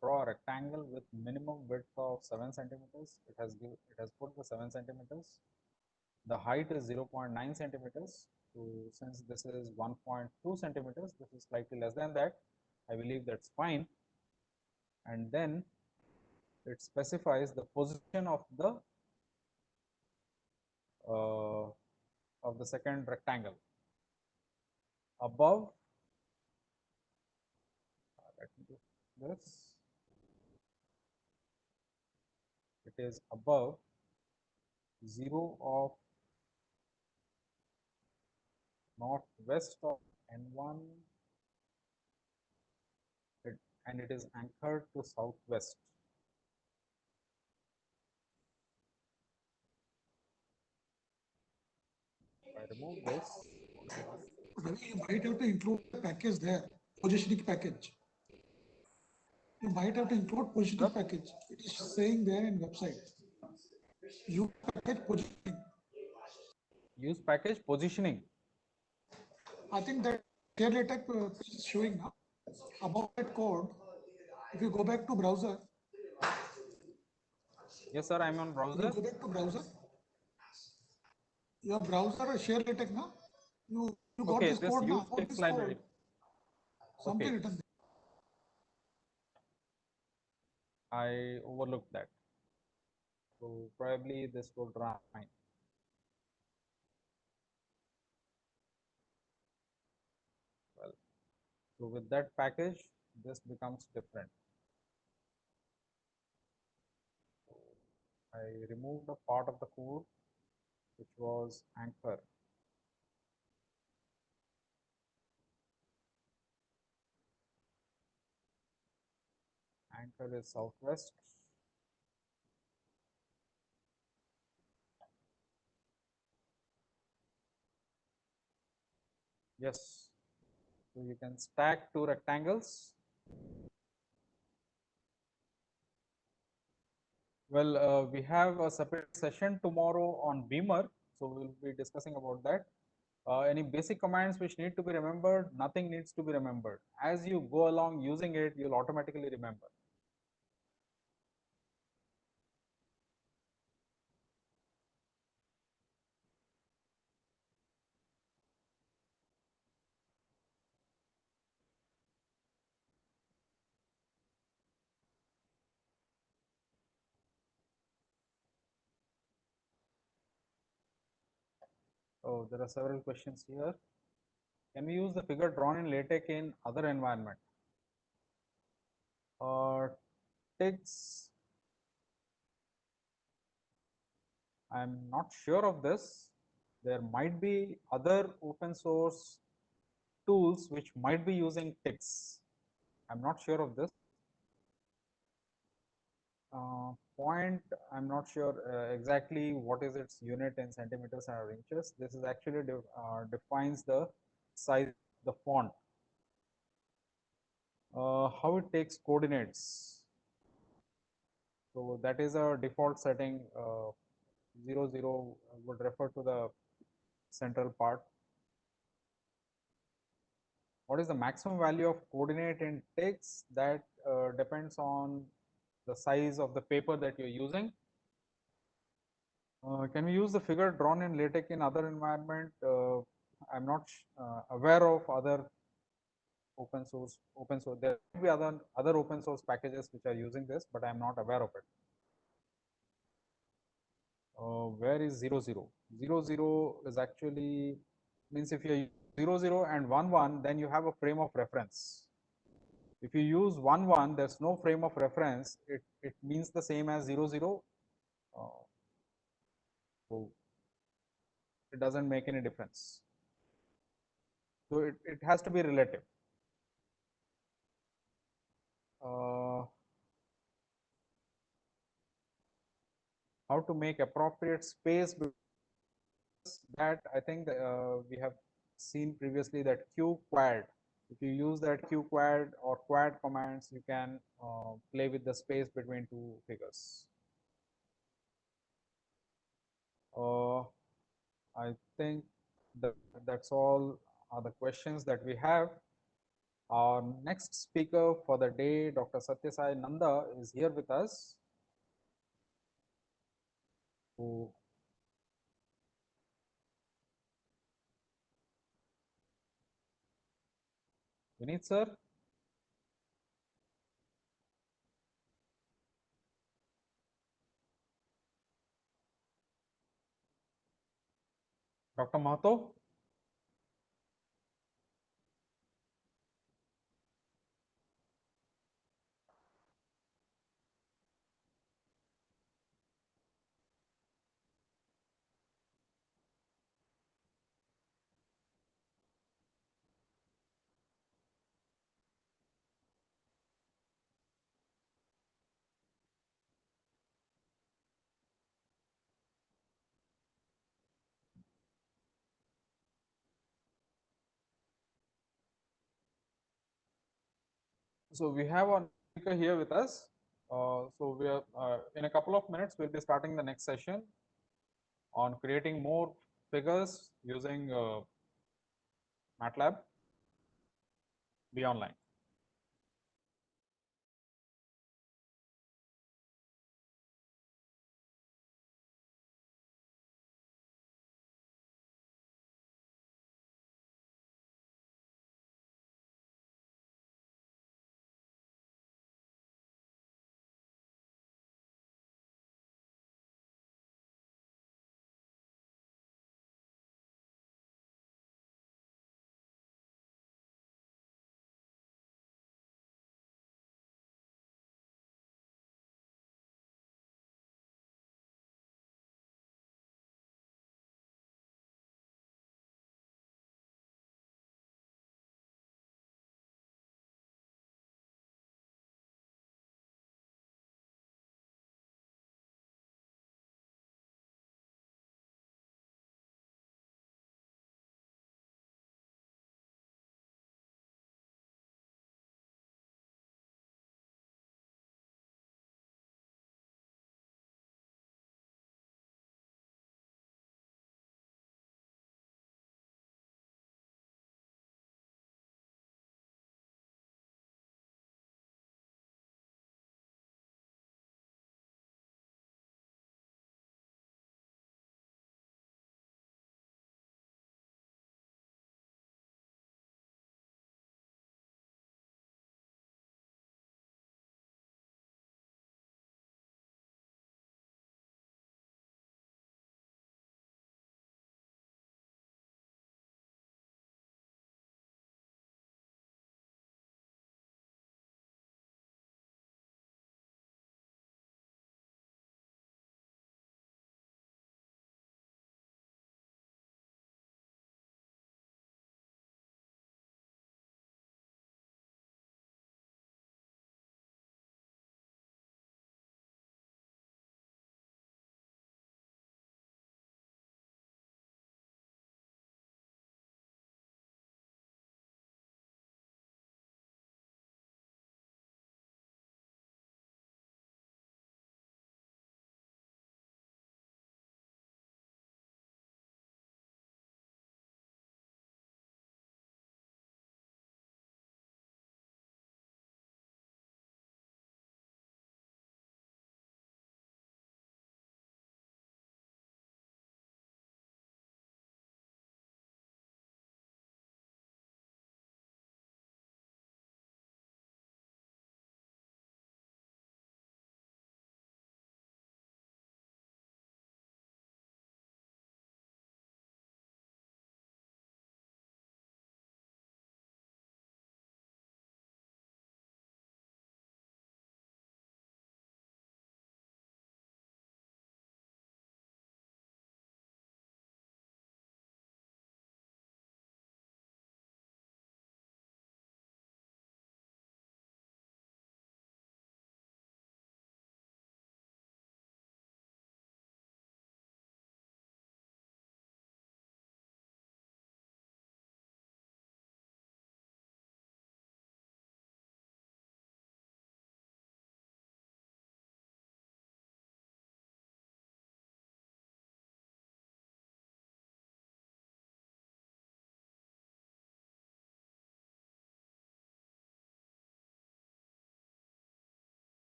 draw a rectangle with minimum width of 7 centimeters. It has put the 7 centimeters. The height is 0.9 centimeters. So since this is 1.2 centimeters, this is slightly less than that. I believe that's fine. And then it specifies the position uh, of the second rectangle above. Let me do this. It is above 0 of northwest of N1, and it is anchored to southwest. If I remove this, Ravi, you might have to include a package there, positioning package. You might have to include positioning package. It is saying there in website. You package positioning. use package positioning. I think that share LaTeX is showing now. Above that code, if you go back to browser, Yes, sir, I'm on if you browser. go back to browser, your browser share LaTeX now. You got Okay, this this code now. use About text this code, library. something Okay, written there. I overlooked that. So probably this would run fine. Well, so with that package, this becomes different. I removed a part of the code which was anchor. Anchor is southwest. Yes. So you can stack 2 rectangles. Well, we have a separate session tomorrow on Beamer, so we'll be discussing about that. Any basic commands which need to be remembered, nothing needs to be remembered. As you go along using it, you'll automatically remember. Oh, there are several questions here. Can we use the figure drawn in LaTeX in other environment? TIGS, I'm not sure of this. There might be other open source tools which might be using TIGS. I'm not sure of this. Point, I'm not sure exactly what is its unit in centimeters or inches. This is actually defines the size of the font. How it takes coordinates. So that is a default setting. 0 would refer to the central part. What is the maximum value of coordinate in text? That depends on the size of the paper that you're using. Can we use the figure drawn in LaTeX in other environment? I'm not aware of other open source. There will be other open source packages which are using this, but I'm not aware of it. Where is 0, 0? 0, 0 is actually means if you 0, 0 and 1, 1, then you have a frame of reference. If you use 1, 1, there's no frame of reference. It means the same as 0, 0. So it doesn't make any difference. So it has to be relative. How to make appropriate space, that I think we have seen previously that q quad. If you use that q quad or quad commands, you can play with the space between two figures. I think that's all are the questions that we have. Our next speaker for the day, Dr. Satyasai Nanda, is here with us. Who Vineet sir? Dr. Mahato? So we have a speaker here with us. So we are in a couple of minutes we'll be starting the next session on creating more figures using MATLAB. Be online.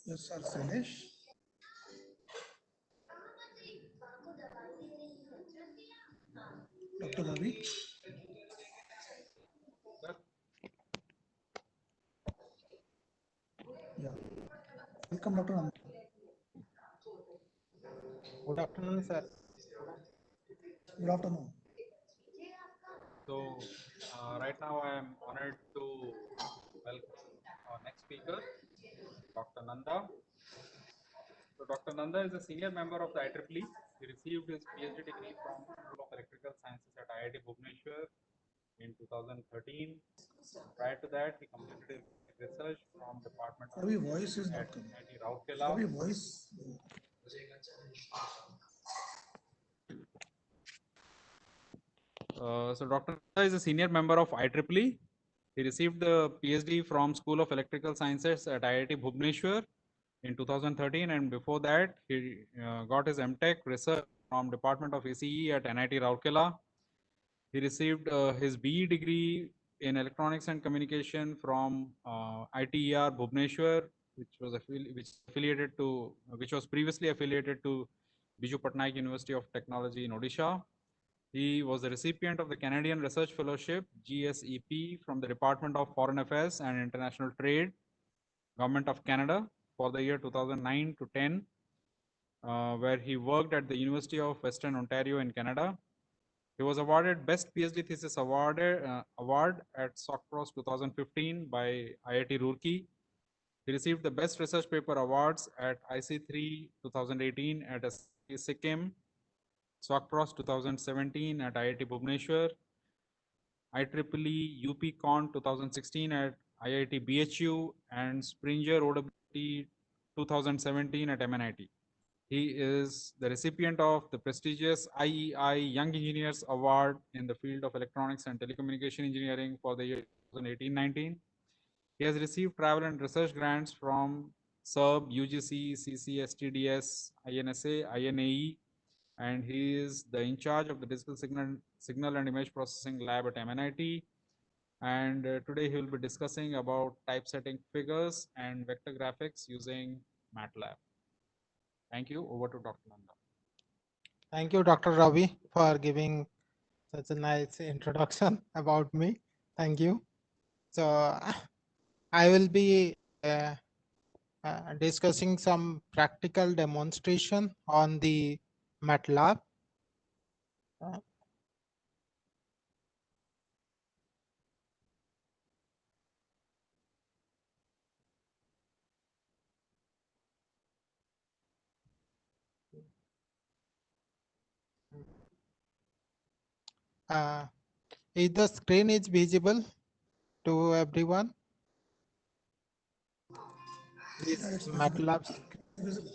Yes, sir, Sailesh. Dr. Ravi. Yeah. Welcome, Dr. Anand. Good afternoon, sir. Good afternoon. So, right now I am honored to welcome our next speaker, Dr. Nanda. So, Dr. Nanda is a senior member of the IEEE. He received his PhD degree from School of Electrical Sciences at IIT Bhubaneswar in 2013. Prior to that, he completed his research from Department of Ravi, voice is at not coming. IIT Rourkela. Ravi, voice. So Dr. Nanda is a senior member of IEEE. He received the PhD from School of Electrical Sciences at IIT Bhubaneswar in 2013, and before that, he got his MTech research from Department of ECE at NIT Rourkela. He received his BE degree in Electronics and Communication from ITER Bhubaneswar, which was previously affiliated to Biju Patnaik University of Technology in Odisha. He was the recipient of the Canadian Research Fellowship (GSEP) from the Department of Foreign Affairs and International Trade, Government of Canada, for the year 2009 to 10, where he worked at the University of Western Ontario in Canada. He was awarded Best PhD Thesis Award at SOCPROS 2015 by IIT Roorkee. He received the Best Research Paper Awards at IC3 2018 at Sikkim, SOCPROS 2017 at IIT Bhubaneswar, IEEE UPCon 2016 at IIT BHU, and Springer OWT 2017 at MNIT. He is the recipient of the prestigious IEI Young Engineers Award in the field of electronics and telecommunication engineering for the year 2018-19. He has received travel and research grants from SERB, UGC, CCSTDS, INSA, INAE, and he is the in charge of the digital signal and image processing lab at MNIT. And today he will be discussing about typesetting figures and vector graphics using MATLAB. Thank you. Over to Dr. Nanda. Thank you, Dr. Ravi, for giving such a nice introduction about me. Thank you. So I will be discussing some practical demonstration on the MATLAB. Is the screen is visible to everyone? This Yeah, it's MATLAB. visible.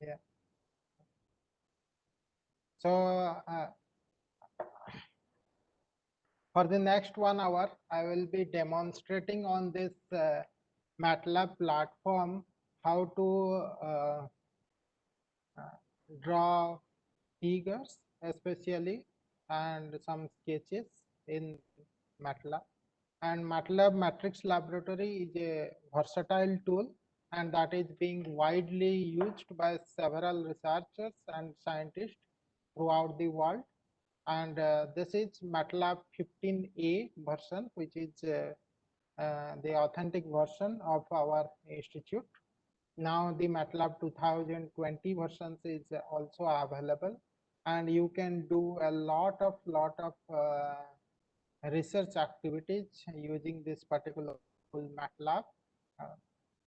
Yeah. So for the next 1 hour, I will be demonstrating on this MATLAB platform how to draw figures especially and some sketches in MATLAB. And MATLAB Matrix Laboratory is a versatile tool, and that is being widely used by several researchers and scientists throughout the world. And this is MATLAB 15A version, which is the authentic version of our institute. Now the MATLAB 2020 versions is also available, and you can do a lot of research activities using this particular tool MATLAB.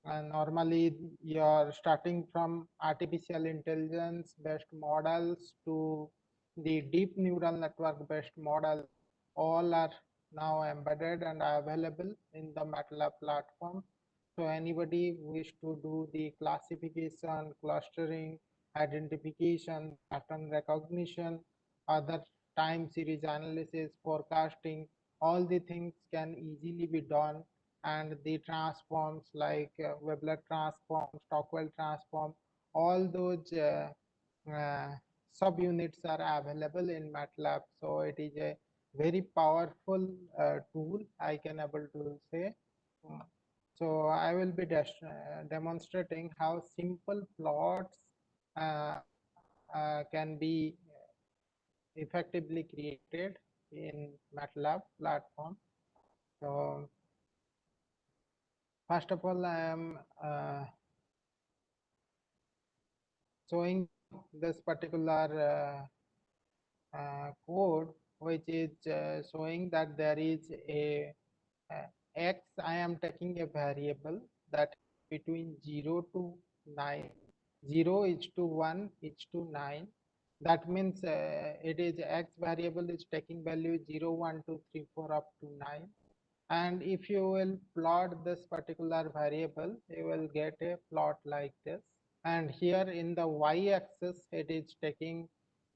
And normally you're starting from artificial intelligence based models to the deep neural network based model, all are now embedded and available in the MATLAB platform. So anybody wish to do the classification, clustering, identification, pattern recognition, other time series analysis, forecasting, all the things can easily be done. And the transforms like Webler transform, Stockwell transform, all those subunits are available in MATLAB. So it is a very powerful tool, I can able to say. So I will be demonstrating how simple plots can be effectively created in MATLAB platform. So first of all, I am showing this particular code, which is showing that there is a x. I am taking a variable that between 0 to 9. 0 is to 1 is to 9. That means it is x variable is taking value 0, 1, 2, 3, 4 up to 9. And if you will plot this particular variable, you will get a plot like this. And here in the y-axis, it is taking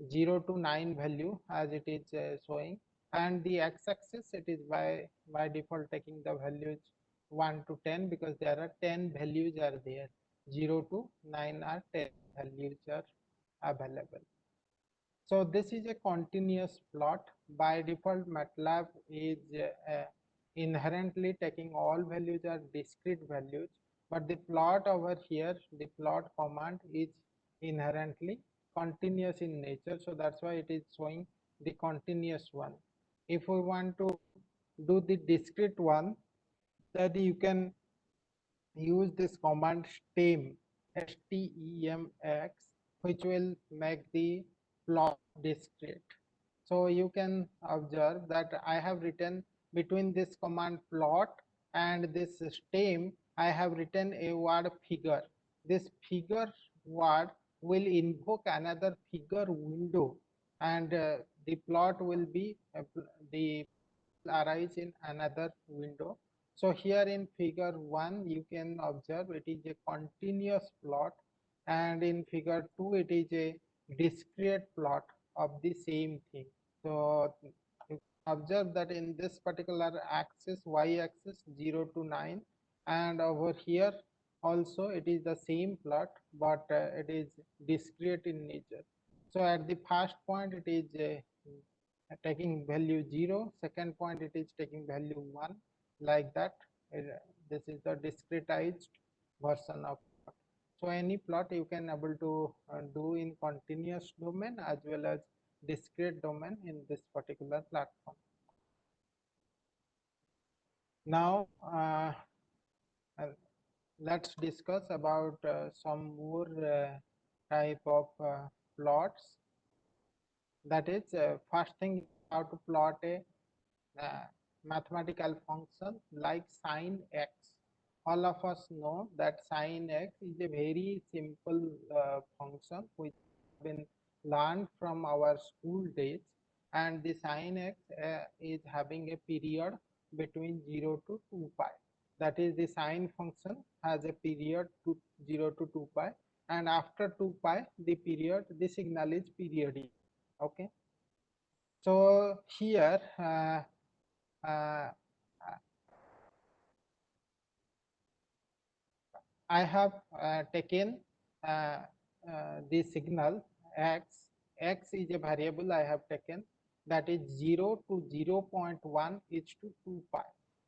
0 to 9 value as it is showing, and the x-axis, it is by default taking the values 1 to 10, because there are 10 values are there. 0 to 9 are 10 values are available. So this is a continuous plot. By default, MATLAB is inherently taking all values are discrete values, but the plot over here, the plot command is inherently continuous in nature. So that's why it is showing the continuous one. If we want to do the discrete one, that you can use this command stem, STEMX, which will make the plot discrete. So you can observe that I have written between this command plot and this stem, I have written a word figure. This figure word will invoke another figure window, and the plot will be the arise in another window. So here in figure 1, you can observe it is a continuous plot, and in figure 2, it is a discrete plot of the same thing. So you observe that in this particular axis, y-axis 0 to 9, and over here also it is the same plot, but it is discrete in nature. So at the first point, it is taking value 0, second point it is taking value 1, like that. This is the discretized version of plot. So any plot you can able to do in continuous domain as well as discrete domain in this particular platform. Now let's discuss about some more type of plots. That is, first thing, how to plot a mathematical function like sin x. All of us know that sin x is a very simple function which has been learned from our school days, and the sin x is having a period between 0 to 2 pi. That is, the sine function has a period to 0 to 2 pi, and after 2 pi, the signal is periodic. Okay. So here uh, I have taken the signal x. X is a variable I have taken, that is 0 to 0 0.1 is to 2 pi.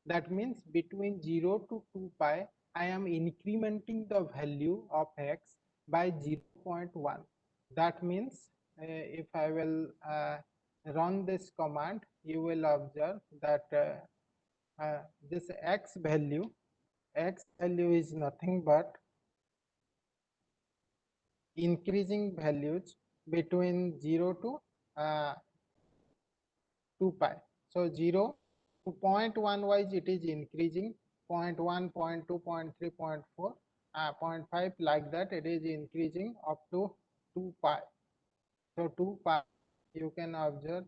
That means between 0 to 2 pi, I am incrementing the value of x by 0 0.1. That means if I will run this command, you will observe that this x value is nothing but increasing values between 0 to 2 pi. So 0 to 0.1 wise it is increasing, 0.1, 0.2, 0.3, 0.4, 0.5, like that it is increasing up to 2 pi. So 2 pi, you can observe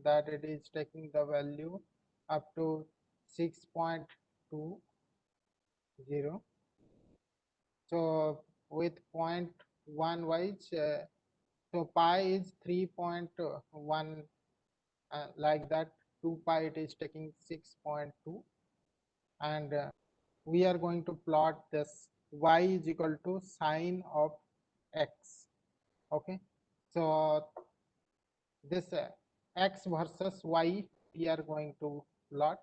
that it is taking the value up to 6.20. So with 0.1 wise, so pi is 3.1, like that. 2 pi it is taking 6.2, and we are going to plot this y is equal to sine of x. Okay. So this x versus y we are going to plot.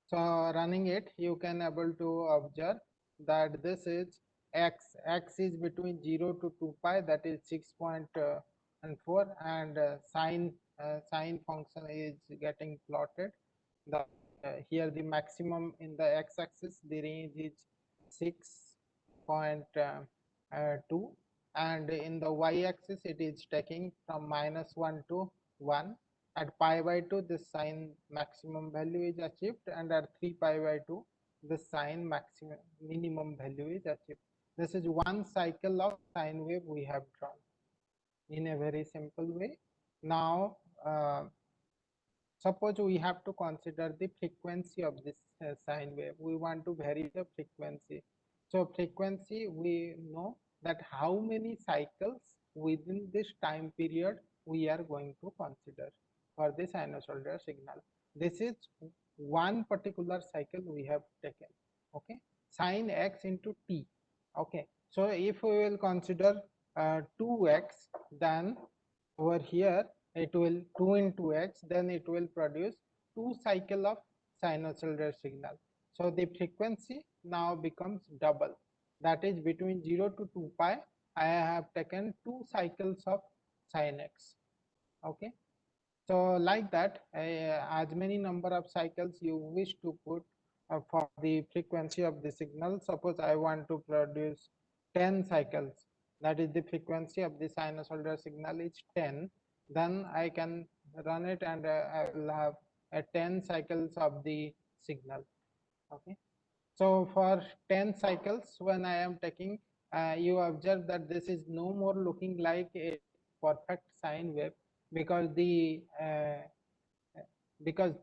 So running it, you can able to observe that this is x is between 0 to 2 pi, that is 6.4, and sine function is getting plotted. The here the maximum in the x-axis, the range is 6.2, and in the y-axis it is taking from -1 to 1. At pi by 2 this sine maximum value is achieved, and at 3 pi by 2 the sine maximum minimum value is achieved. This is one cycle of sine wave we have drawn in a very simple way. Now suppose we have to consider the frequency of this sine wave. We want to vary the frequency. So frequency, we know that how many cycles within this time period we are going to consider for the sinusoidal signal. This is one particular cycle we have taken. Okay, sine x into t. Okay, so if we will consider 2x, then over here it will 2 into x, then it will produce 2 cycle of sinusoidal signal. So the frequency now becomes double, that is between 0 to 2 pi I have taken 2 cycles of sin x. Okay, so like that, as many number of cycles you wish to put for the frequency of the signal. Suppose I want to produce 10 cycles, that is the frequency of the sinusoidal signal is 10, then I can run it, and I will have 10 cycles of the signal. Okay, so for 10 cycles when I am taking, you observe that this is no more looking like a perfect sine wave, because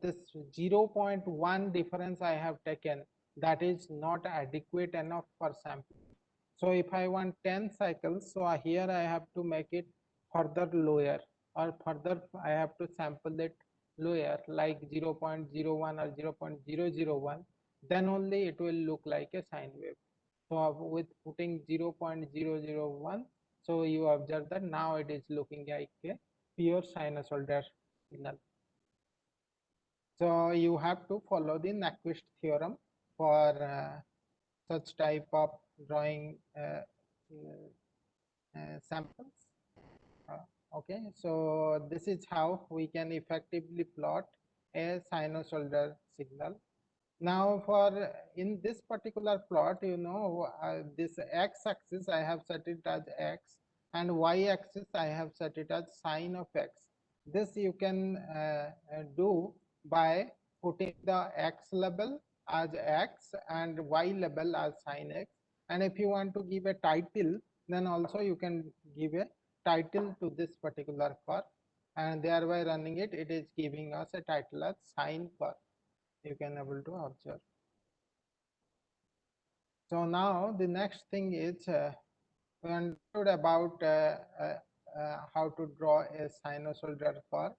this 0.1 difference I have taken, that is not adequate enough for sampling. So if I want 10 cycles, so here I have to make it further lower, or further I have to sample it lower, like 0.01 or 0.001, then only it will look like a sine wave. So with putting 0.001, so you observe that now it is looking like a pure sinusoidal signal. So you have to follow the Nyquist theorem for such type of drawing samples. Okay, so this is how we can effectively plot a sinusoidal signal. Now for in this particular plot, you know, this x-axis I have set it as x, and y-axis I have set it as sine of x. This you can do by putting the x label as x and y label as sine x, and if you want to give a title, then also you can give a title to this particular curve, and thereby running it, it is giving us a title as sine curve. You can able to observe. So now the next thing is we understood about how to draw a sinusoidal curve.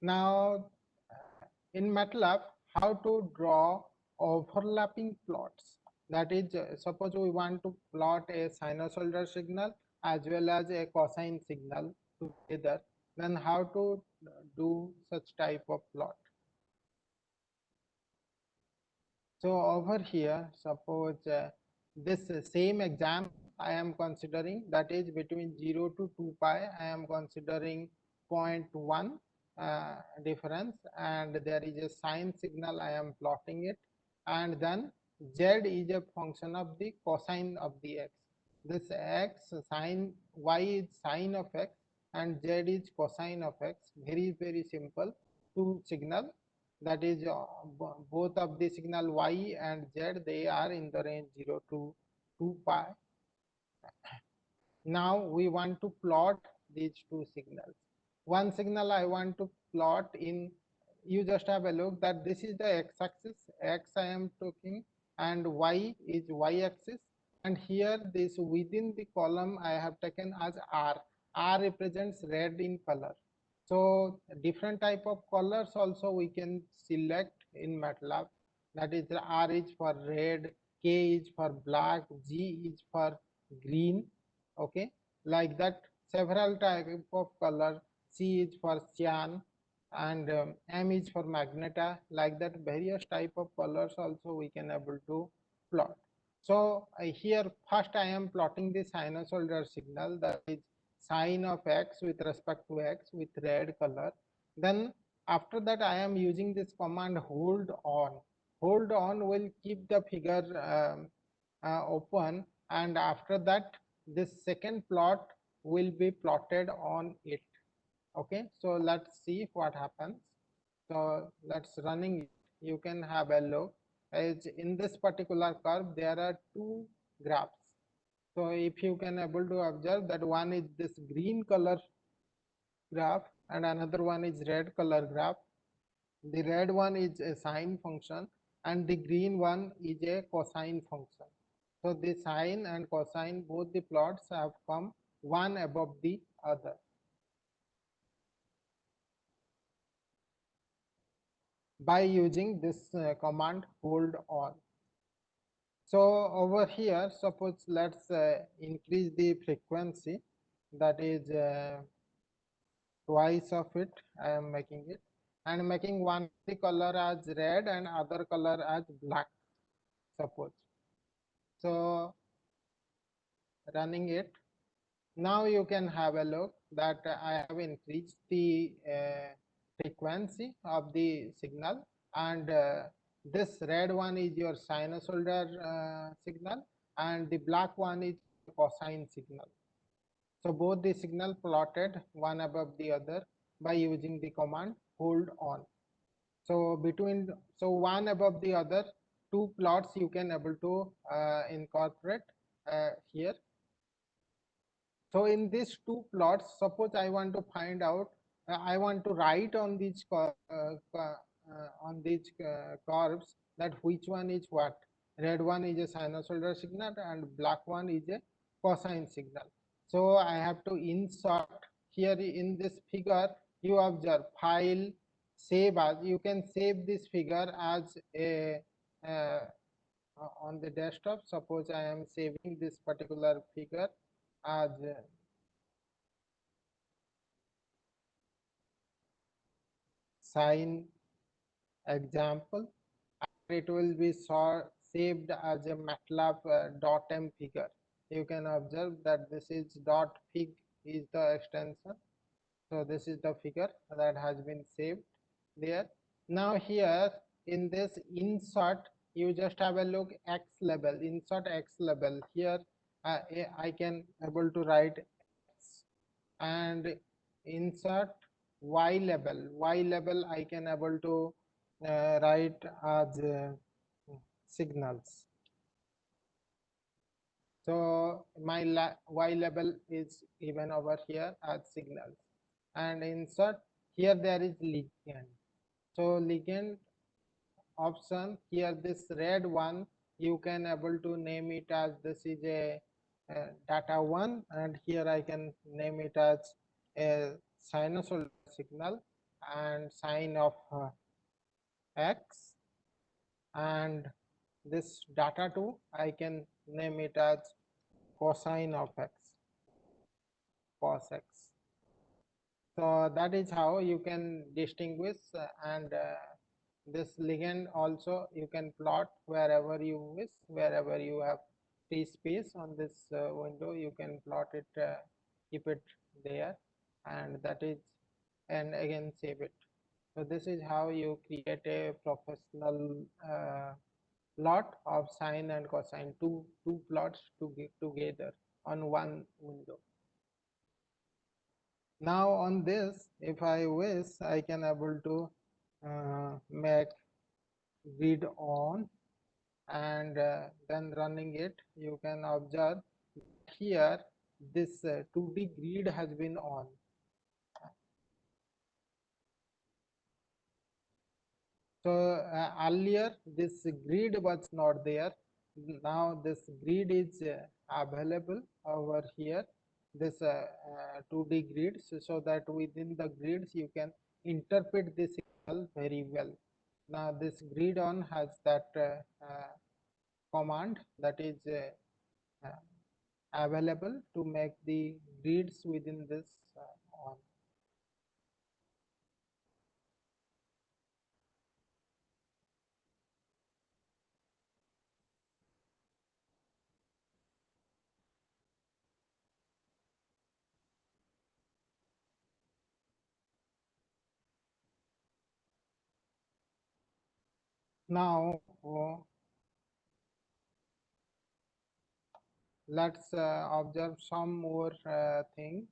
Now in MATLAB, how to draw overlapping plots. That is, suppose we want to plot a sinusoidal signal as well as a cosine signal together, then how to do such type of plot. So over here, suppose this same example I am considering, that is between 0 to 2 pi, I am considering 0.1 difference, and there is a sine signal, I am plotting it, and then z is a function of the cosine of the x. This x sine, y is sine of x, and z is cosine of x. Very simple. Two signal, that is both of the signal y and z, they are in the range 0 to 2 pi. Now we want to plot these two signals. One signal I want to plot in, you just have a look that this is the x-axis, x I am taking, and y is y-axis, and here this within the column I have taken as r. R represents red in color. So different type of colors also we can select in MATLAB. That is, R is for red, K is for black, G is for green. Okay, like that several type of color. C is for cyan, and M is for magenta. Like that various type of colors also we can able to plot. So here first I am plotting the sinusoidal signal, that is sine of x with respect to x with red color. Then after that I am using this command hold on. Hold on will keep the figure open, and after that this second plot will be plotted on it. Okay, so let's see what happens. So let's running it. You can have a look. As in this particular curve there are two graphs. So if you can able to observe that one is this green color graph and another one is red color graph. The red one is a sine function and the green one is a cosine function. So the sine and cosine, both the plots have come one above the other by using this command hold on. So over here, suppose let's increase the frequency, that is twice of it. I am making it and making one the color as red and other color as black, suppose. So running it. Now you can have a look that I have increased the frequency of the signal, and this red one is your sinusoidal signal and the black one is cosine signal. So both the signal plotted one above the other by using the command hold on. So between, so one above the other, two plots you can able to incorporate here. So in these two plots, suppose I want to find out, I want to write on these curves that which one is what. Red one is a sinusoidal signal and black one is a cosine signal. So I have to insert here in this figure. You observe file, save as. You can save this figure as a on the desktop. Suppose I am saving this particular figure as sine example, and it will be saved as a MATLAB .m figure. You can observe that this is .fig is the extension. So this is the figure that has been saved there. Now here in this insert, you just have a look X label, insert X label. Here I can able to write X and insert Y label. Y label I can able to write as signals. So my Y label is given over here as signals, and insert here there is ligand. So ligand option here, this red one you can able to name it as this is a data one, and here I can name it as a sinusoidal signal and sine of x, and this data 2 I can name it as cosine of x, cos x. So that is how you can distinguish and this ligand also you can plot wherever you wish, wherever you have free space on this window you can plot it, keep it there, and that is, and again save it. So this is how you create a professional plot of sine and cosine, two plots to get together on one window. Now on this, if I wish, I can able to make grid on, and then running it, you can observe here this 2D grid has been on. So earlier this grid was not there. Now this grid is available over here. this 2D grids, so that within the grids you can interpret the signal very well. Now this grid on has that command that is available to make the grids within this on. Now let's observe some more things.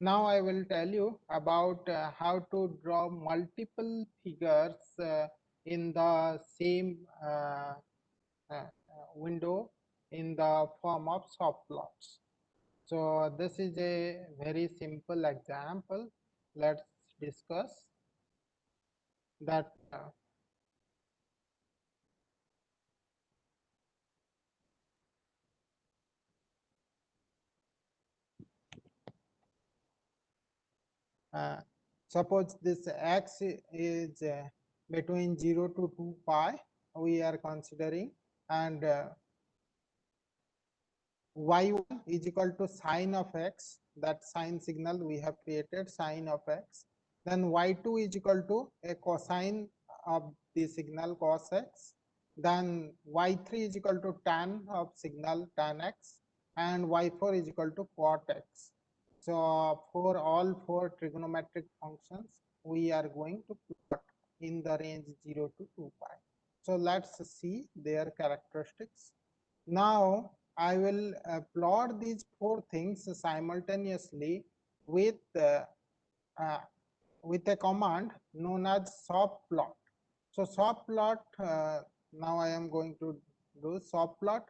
Now I will tell you about how to draw multiple figures in the same window in the form of subplots. So this is a very simple example. Let's discuss that. Suppose this x is between 0 to 2 pi we are considering, and y1 is equal to sine of x, that sine signal we have created, sine of x. Then y2 is equal to a cosine of the signal cos x. Then y3 is equal to tan of signal tan x, and y4 is equal to cot x. So for all four trigonometric functions, we are going to plot in the range 0 to 2 pi. So let's see their characteristics. Now I will plot these four things simultaneously with uh, with a command known as subplot. So subplot, now I am going to do subplot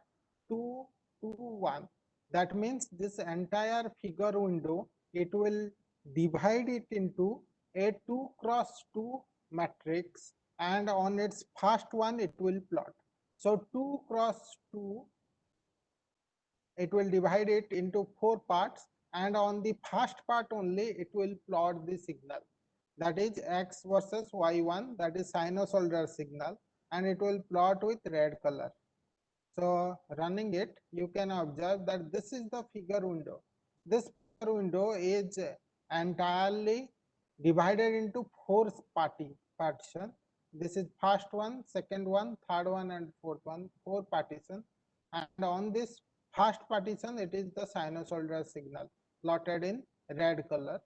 2 to 1. That means this entire figure window, it will divide it into a 2 cross 2 matrix, and on its first one it will plot. So 2 cross 2, it will divide it into 4 parts, and on the first part only it will plot the signal, that is x versus y1, that is sinusoidal signal, and it will plot with red color. So running it, you can observe that this is the figure window. This figure window is entirely divided into 4 partition. This is first one, second one, third one, and fourth one, 4 partition. And on this first partition, it is the sinusoidal signal plotted in red color.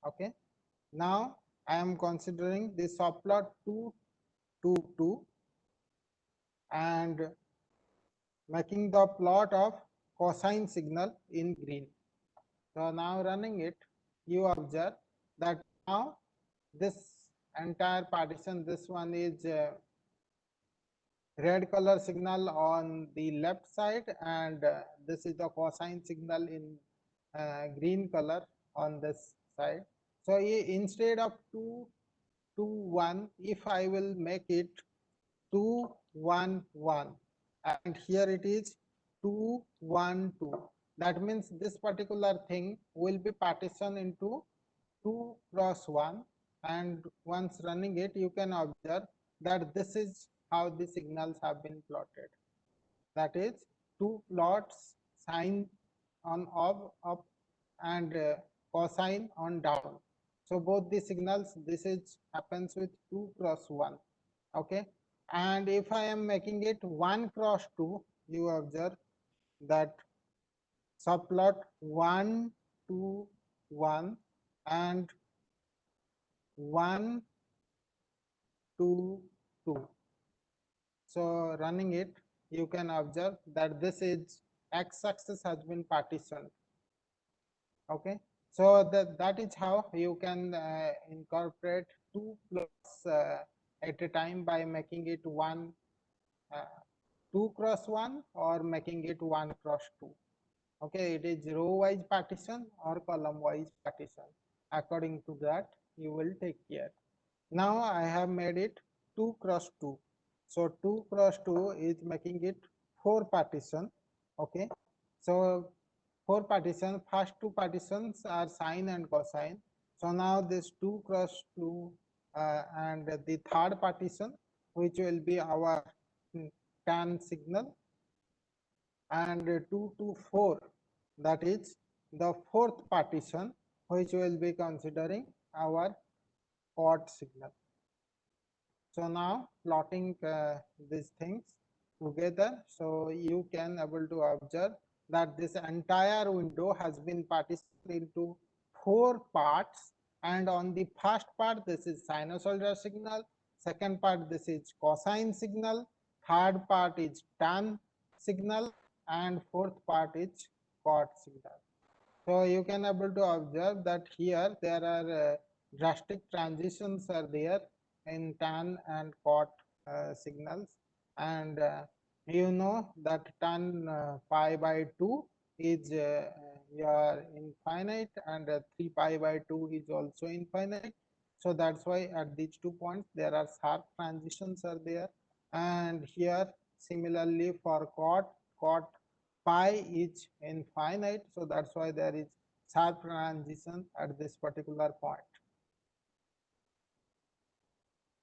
Okay. Now I am considering the subplot 2 to 2 and making the plot of cosine signal in green. So now running it, you observe that now this entire partition, this one is red color signal on the left side, and this is the cosine signal in green color on this side. So instead of 2 to 1, if I will make it 2 1 1, and here it is 2 1 2, that means this particular thing will be partitioned into 2 cross 1, and once running it, you can observe that this is how the signals have been plotted. That is 2 plots, sine on up and cosine on down. So both the signals, this is happens with 2 cross 1. Okay. And if I am making it 1 cross 2, you observe that subplot 1 2 1 and 1 2 2. So running it, you can observe that this is x-axis has been partitioned. Okay. So that is how you can incorporate 2 plots at a time by making it 2 cross 1 or making it 1 cross 2. Okay, it is row wise partition or column wise partition. According to that, you will take care. Now I have made it 2 cross 2. So 2 cross 2 is making it 4 partition. Okay, so 4 partition, first 2 partitions are sine and cosine. So now this 2 cross 2 and the third partition, which will be our tan signal, and 2 to 4, that is the fourth partition, which will be considering our chord signal. So now plotting these things together, so you can able to observe that this entire window has been partitioned into 4 parts, and on the first part this is sinusoidal signal, second part this is cosine signal, third part is tan signal, and fourth part is chord signal. So you can able to observe that here there are drastic transitions are there in tan and chord signals, and you know that tan pi by 2 is your infinite, and 3 pi by 2 is also infinite. So that's why at these 2 points there are sharp transitions are there, and here similarly for chord pi is infinite, so that's why there is sharp transition at this particular point.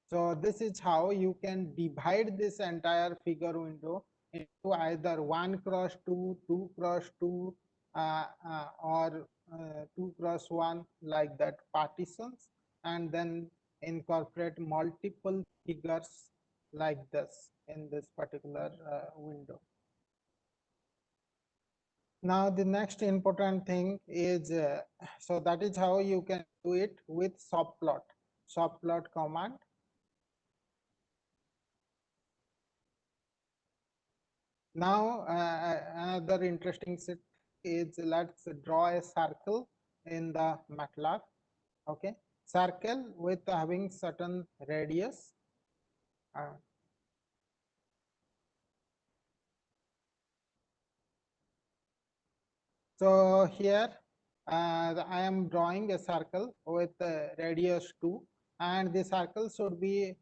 So this is how you can divide this entire figure window into either 1 cross 2, 2 cross 2, or 2 cross 1, like that partitions, and then incorporate multiple figures like this in this particular window. Now the next important thing is, so that is how you can do it with subplot command. Now another interesting thing is, let's draw a circle in the MATLAB. Okay, circle with having certain radius. So here I am drawing a circle with radius 2, and the circle should be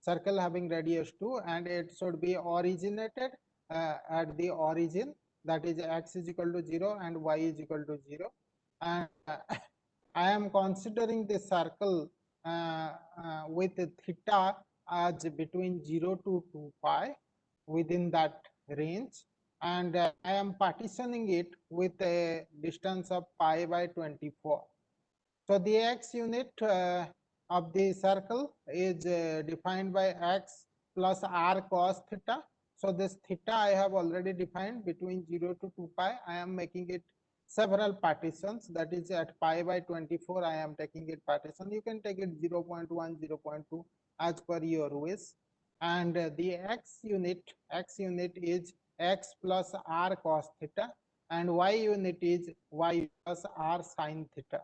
circle having radius 2, and it should be originated at the origin, that is x is equal to 0 and y is equal to 0, and I am considering the circle with theta as between 0 to 2 pi within that range, and I am partitioning it with a distance of pi by 24. So the x unit of the circle is defined by x plus r cos theta. So this theta I have already defined between 0 to 2 pi. I am making it several partitions, that is at pi by 24 I am taking it partition. You can take it 0 0.1, 0 0.2 as per your wish. And the x unit is x plus r cos theta, and y unit is y plus r sin theta.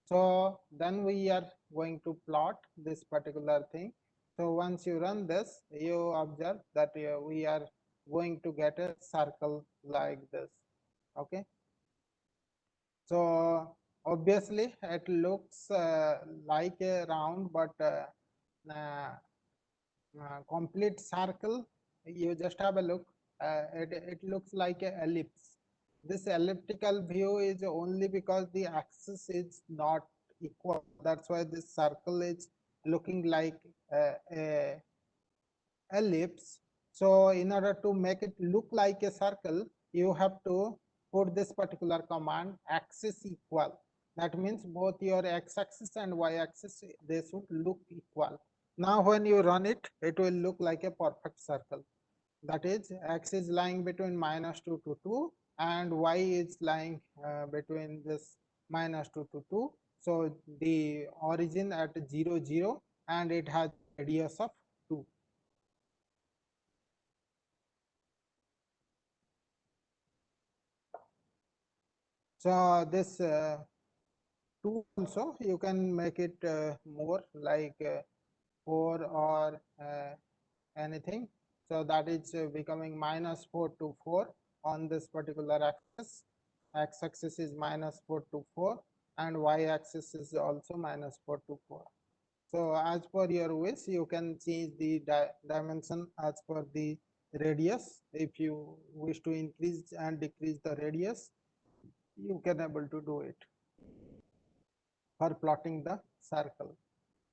So then we are going to plot this particular thing. So once you run this, you observe that we are going to get a circle like this. Okay, so obviously it looks like a round, but complete circle, you just have a look, it looks like a ellipse. This elliptical view is only because the axis is not equal, that's why this circle is looking like a ellipse. So in order to make it look like a circle, you have to put this particular command, axis equal. That means both your x-axis and y-axis, they should look equal. Now when you run it, it will look like a perfect circle. That is, x is lying between -2 to 2, and y is lying between this -2 to 2. So the origin at 0, 0, and it has radius of 2. So this 2 also you can make it more like 4 or anything. So that is becoming -4 to 4 on this particular axis. X-axis is -4 to 4, and y-axis is also -4 to 4. So as per your wish, you can change the dimension as per the radius. If you wish to increase and decrease the radius, you can able to do it for plotting the circle.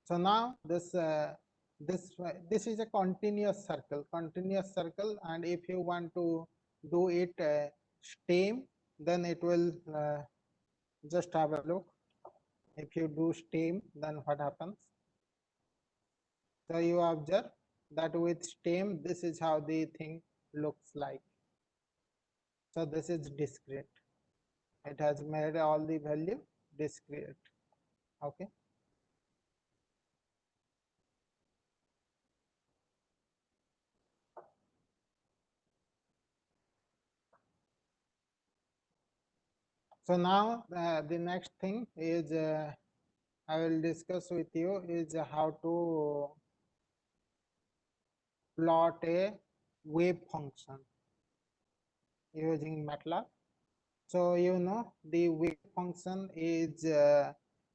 So now this is a continuous circle, and if you want to do it stem, then it will just have a look. If you do stem, then what happens? So you observe that with stem, this is how the thing looks like. So this is discrete. It has made all the value discrete. Okay. So now the next thing is I will discuss with you is how to plot a wave function using MATLAB. So you know the wave function is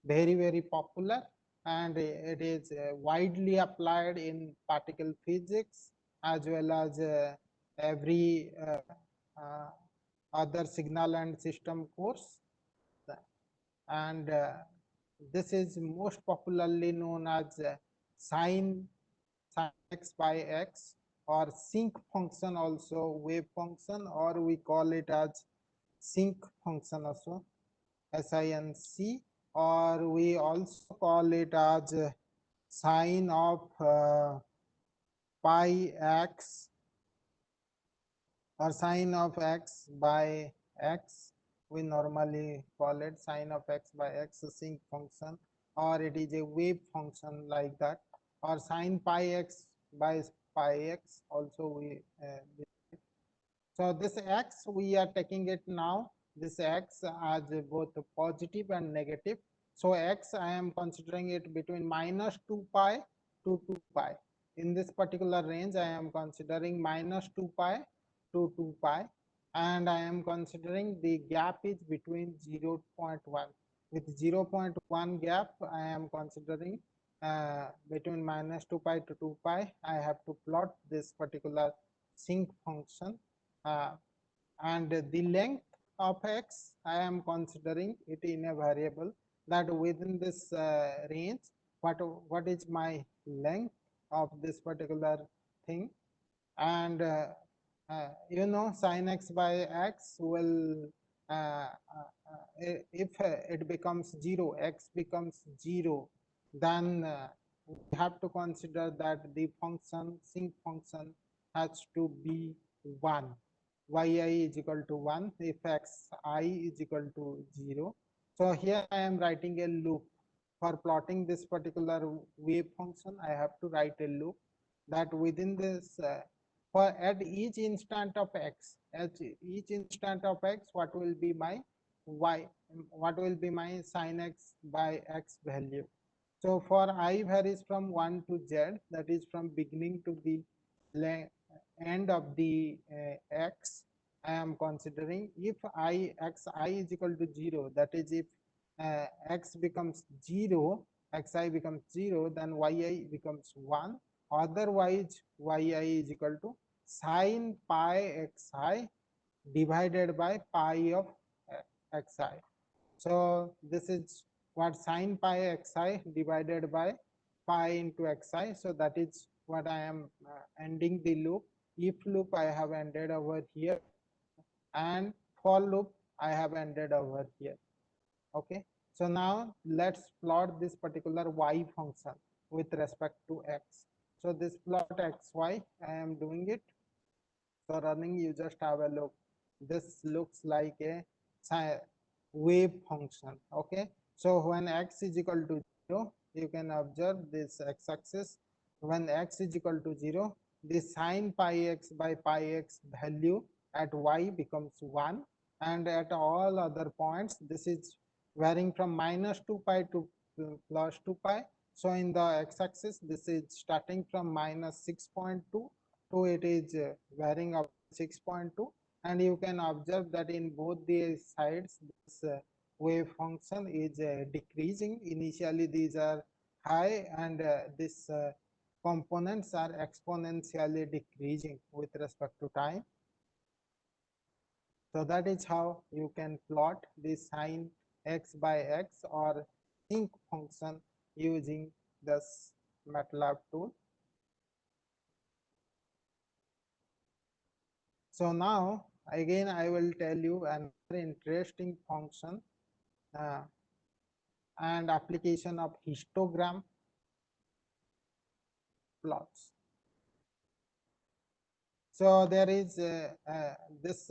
very popular, and it is widely applied in particle physics as well as every uh, other signal and system course. And this is most popularly known as sine x by x, or sinc function, also wave function, or we call it as sinc function also, SINC, or we also call it as sine of pi x, or sine of x by x. We normally call it sine of x by x, a sinc function, or it is a wave function like that, or sine pi x by pi x also we so this x, we are taking it now, this x as both positive and negative. So x, I am considering it between minus 2 pi to 2 pi. In this particular range, I am considering minus 2 pi to 2 pi, and I am considering the gap is between 0.1. With 0.1 gap, I am considering between minus 2 pi to 2 pi. I have to plot this particular sinc function, uh, and the length of x, I am considering it in a variable that within this range, what is my length of this particular thing. And you know, sin x by x will if it becomes 0, x becomes 0, then we have to consider that the function sinc function has to be 1. Yi is equal to 1 if xi is equal to 0. So here I am writing a loop. For plotting this particular wave function, I have to write a loop that within this for at each instant of x, what will be my y, what will be my sin x by x value. So for I varies from 1 to z, that is from beginning to the end of the x, I am considering if xi is equal to 0, that is if x becomes 0, xi becomes 0, then yi becomes 1. Otherwise, yi is equal to sine pi xi divided by pi of xi. So this is what sine pi xi divided by pi into xi. So that is what I am ending the loop. If loop I have ended over here, and for loop I have ended over here. Okay. So now let's plot this particular y function with respect to x. So this plot xy, I am doing it. So running, you just have a look. This looks like a wave function. Okay. So when x is equal to 0, you can observe this x-axis. When x is equal to 0, the sine pi x by pi x value at y becomes 1, and at all other points, this is varying from minus 2 pi to plus 2 pi. So in the x-axis, this is starting from minus 6.2 to it is varying up 6.2, and you can observe that in both the sides this wave function is decreasing. Initially these are high, and this components are exponentially decreasing with respect to time. So that is how you can plot the sine x by x or sync function using this MATLAB tool. So now again I will tell you another interesting function uh, and application of histogram plots. So there is this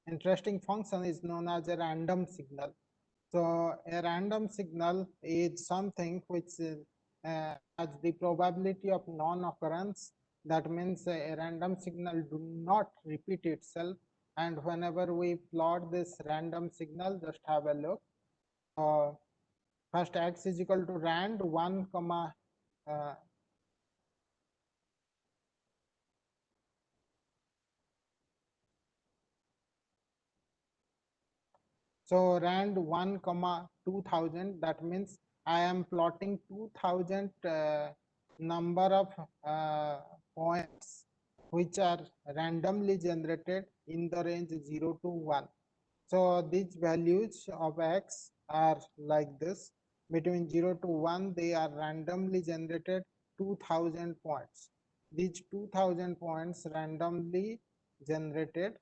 interesting function is known as a random signal. So a random signal is something which has the probability of non-occurrence. That means a random signal do not repeat itself. And whenever we plot this random signal, just have a look. First x is equal to rand 1 comma so rand 1 comma 2000, that means I am plotting 2000 number of points which are randomly generated in the range 0 to 1. So these values of x are like this. Between 0 to 1 they are randomly generated 2000 points. These 2000 points randomly generated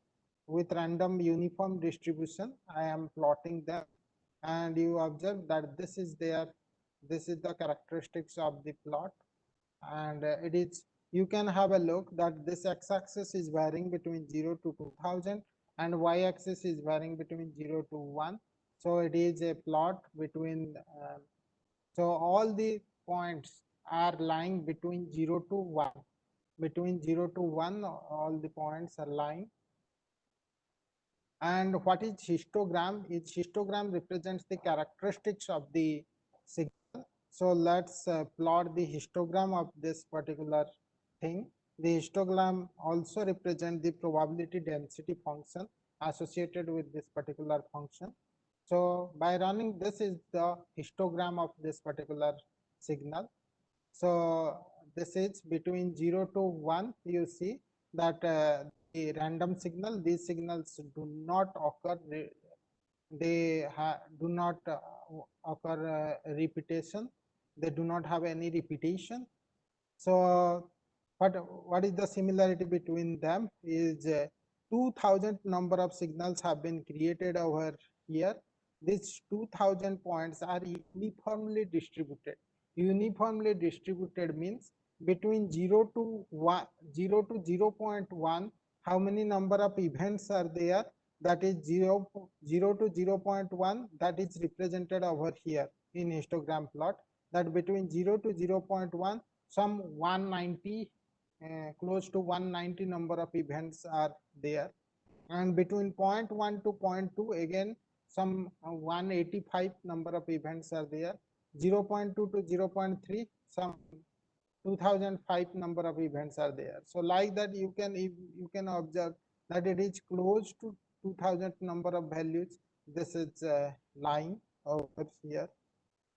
with random uniform distribution, I am plotting them, and you observe that this is the characteristics of the plot. And it is, you can have a look that this x-axis is varying between 0 to 2000 and y-axis is varying between 0 to 1. So it is a plot between so all the points are lying between 0 to 1. Between 0 to 1 all the points are lying. And what is histogram? Its histogram represents the characteristics of the signal. So let's plot the histogram of this particular thing. The histogram also represents the probability density function associated with this particular function. So by running this is the histogram of this particular signal. So this is between 0 to 1, you see that the random signal, these signals do not occur, they do not occur repetition, they do not have any repetition. So what is the similarity between them is 2000 number of signals have been created over here. These 2000 points are uniformly distributed. Uniformly distributed means between 0 to 1, 0 to 0.1, how many number of events are there? That is 0 to 0.1, that is represented over here in histogram plot. That between 0 to 0.1 some 190 close to 190 number of events are there, and between 0.1 to 0.2 again some 185 number of events are there. 0.2 to 0.3 some 2005 number of events are there. So like that you can observe that it is close to 2000 number of values. This is lying over here,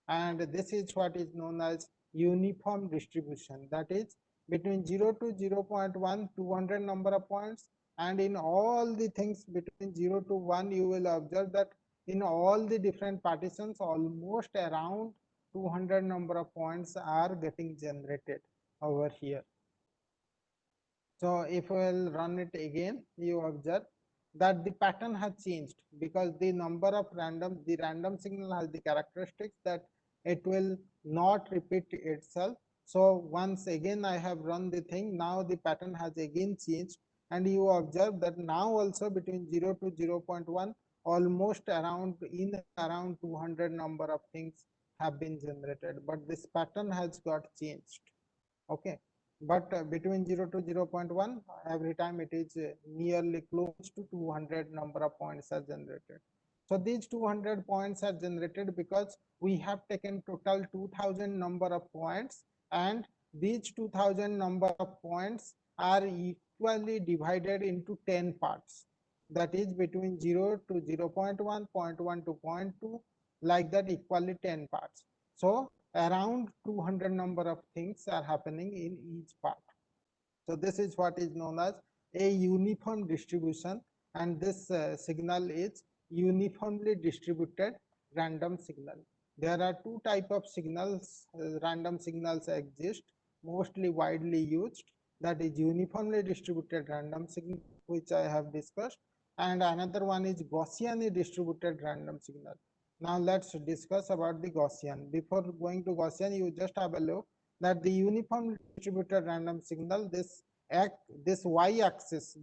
and this is what is known as uniform distribution. That is between 0 to 0.1 200 number of points, and in all the things between 0 to 1 you will observe that in all the different partitions almost around 200 number of points are getting generated over here. So if we will run it again, you observe that the pattern has changed because the random signal has the characteristics that it will not repeat itself. So once again I have run the thing, now the pattern has again changed, and you observe that now also between 0 to 0.1 almost around 200 number of things have been generated, but this pattern has got changed. Okay, but between 0 to 0.1 every time it is nearly close to 200 number of points are generated. So these 200 points are generated because we have taken total 2000 number of points, and these 2000 number of points are equally divided into 10 parts. That is between 0 to 0 0.1, 0.1 to 0.2, like that equally 10 parts. So around 200 number of things are happening in each part. So this is what is known as a uniform distribution, and this signal is uniformly distributed random signal. There are two type of signals, random signals exist, mostly widely used, that is uniformly distributed random signal, which I have discussed, and another one is Gaussian distributed random signal. Now let's discuss about the Gaussian. Before going to Gaussian, you just have a look that the uniformly distributed random signal, this y-axis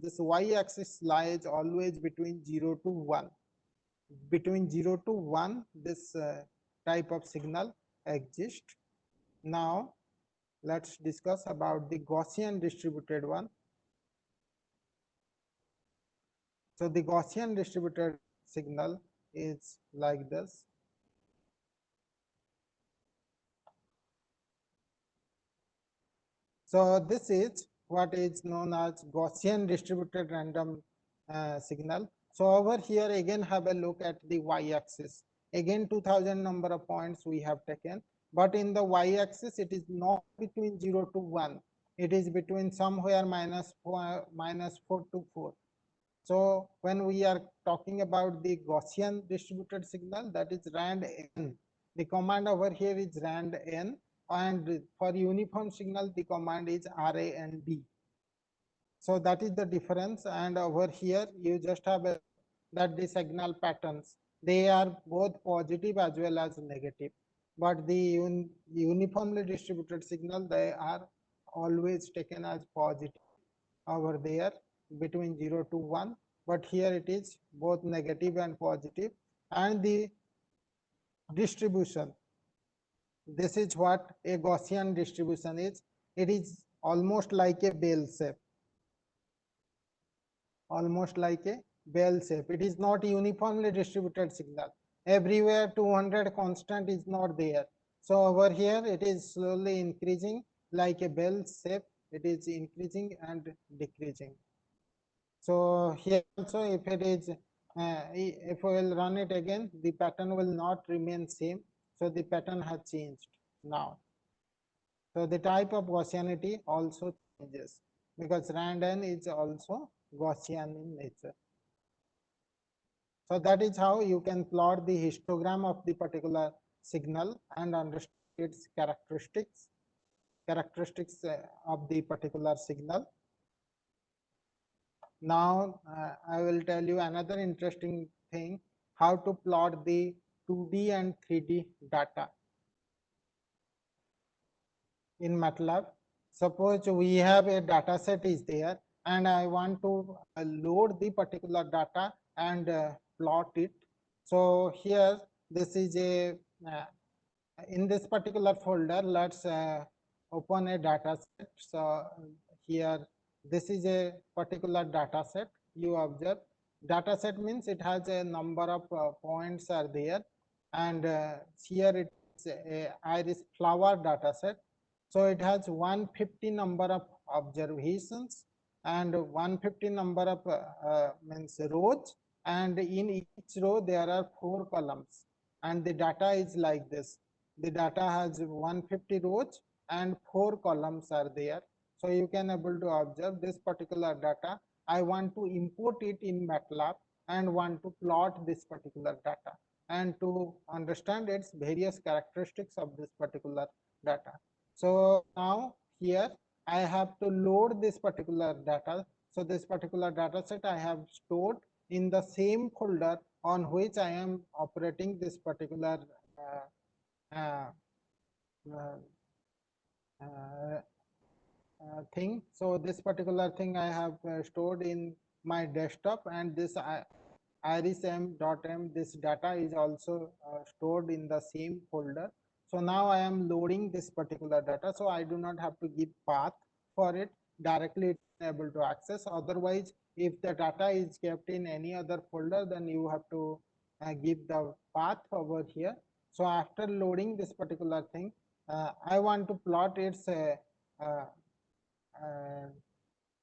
lies always between 0 to 1. Between 0 to 1, this type of signal exists. Now let's discuss about the Gaussian distributed one. So the Gaussian distributed signal is like this. So this is what is known as Gaussian distributed random signal. So over here again have a look at the y-axis. Again 2000 number of points we have taken, but in the y-axis it is not between 0 to 1. It is between somewhere -4 to 4. So when we are talking about the Gaussian distributed signal, that is rand n. The command over here is rand n, and for uniform signal the command is rand. So that is the difference, and over here you just have that the signal patterns, they are both positive as well as negative, but the uniformly distributed signal, they are always taken as positive over there between 0 to 1, but here it is both negative and positive. And the distribution, this is what a Gaussian distribution is. It is almost like a bell shape, almost like a bell shape. It is not uniformly distributed signal. Everywhere 200 constant is not there. So over here it is slowly increasing like a bell shape. It is increasing and decreasing. So here also, if it is, if we will run it again, the pattern will not remain same. So the pattern has changed now. So the type of Gaussianity also changes, because random is also Gaussian in nature. So that is how you can plot the histogram of the particular signal and understand its characteristics of the particular signal. Now I will tell you another interesting thing, how to plot the 2D and 3D data in MATLAB. Suppose we have a data set is there, and I want to load the particular data and plot it. So here this is a in this particular folder, let's open a data set. So here this is a particular data set. You observe data set means it has a number of points are there, and here it's a iris flower data set. So it has 150 number of observations and 150 number of means rows, and in each row there are 4 columns, and the data is like this. The data has 150 rows and 4 columns are there. So you can able to observe this particular data. I want to import it in MATLAB and want to plot this particular data and to understand its various characteristics of this particular data. So now here I have to load this particular data. So this particular data set I have stored in the same folder on which I am operating this particular thing. So this particular thing I have stored in my desktop, and this irism.m, this data is also stored in the same folder. So now I am loading this particular data, so I do not have to give path for it, directly it's able to access. Otherwise, if the data is kept in any other folder, then you have to give the path over here. So after loading this particular thing, I want to plot its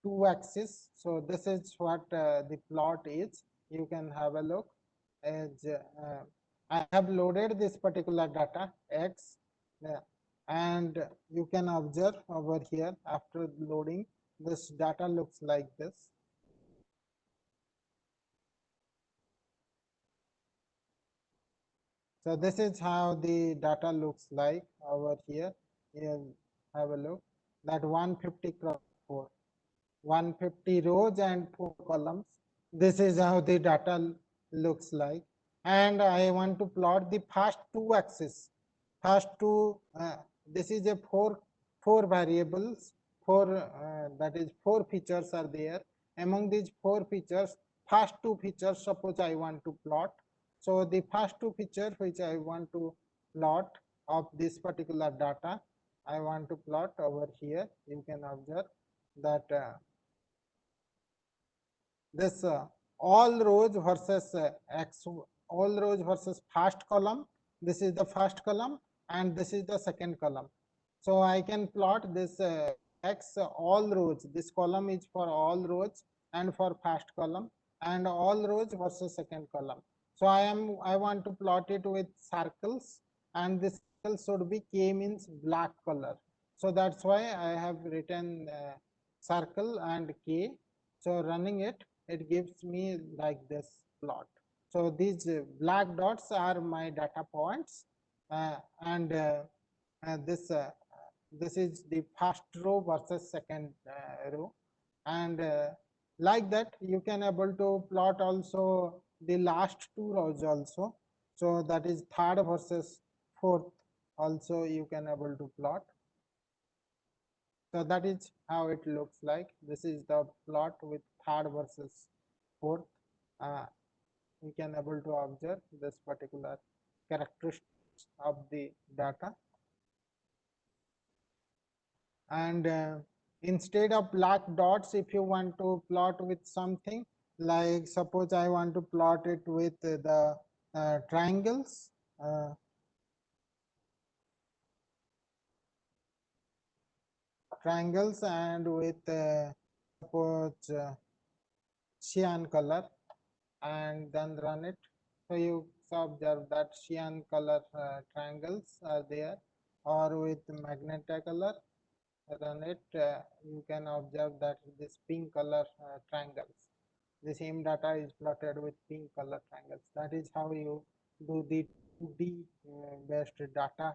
2-axis. So this is what the plot is. You can have a look. As I have loaded this particular data x. Yeah. And you can observe over here after loading, this data looks like this. So this is how the data looks like over here. You have a look, that 150 cross 4, 150 rows and 4 columns. This is how the data looks like. And I want to plot the first two axes. First two, this is a four variables, that is 4 features are there. Among these 4 features, first two features suppose I want to plot. So the first two features which I want to plot of this particular data, I want to plot over here. You can observe that this all rows versus x, all rows versus first column. This is the first column and this is the second column. So I can plot this x all rows. This column is for all rows and for first column, and all rows versus second column. So I want to plot it with circles, and this circle should be k means black color. So that's why I have written circle and k. So running it, it gives me like this plot. So these black dots are my data points, and this is the first row versus second row, and like that you can able to plot also the last two rows also. So that is third versus fourth also you can able to plot. So that is how it looks like. This is the plot with third versus fourth. We can able to observe this particular characteristics of the data. And instead of black dots, if you want to plot with something, like suppose I want to plot it with the triangles, and with suppose cyan color, and then run it. So you observe that cyan color triangles are there, or with magenta color, run it, you can observe that this pink color triangles. The same data is plotted with pink color triangles. That is how you do the 2D based data.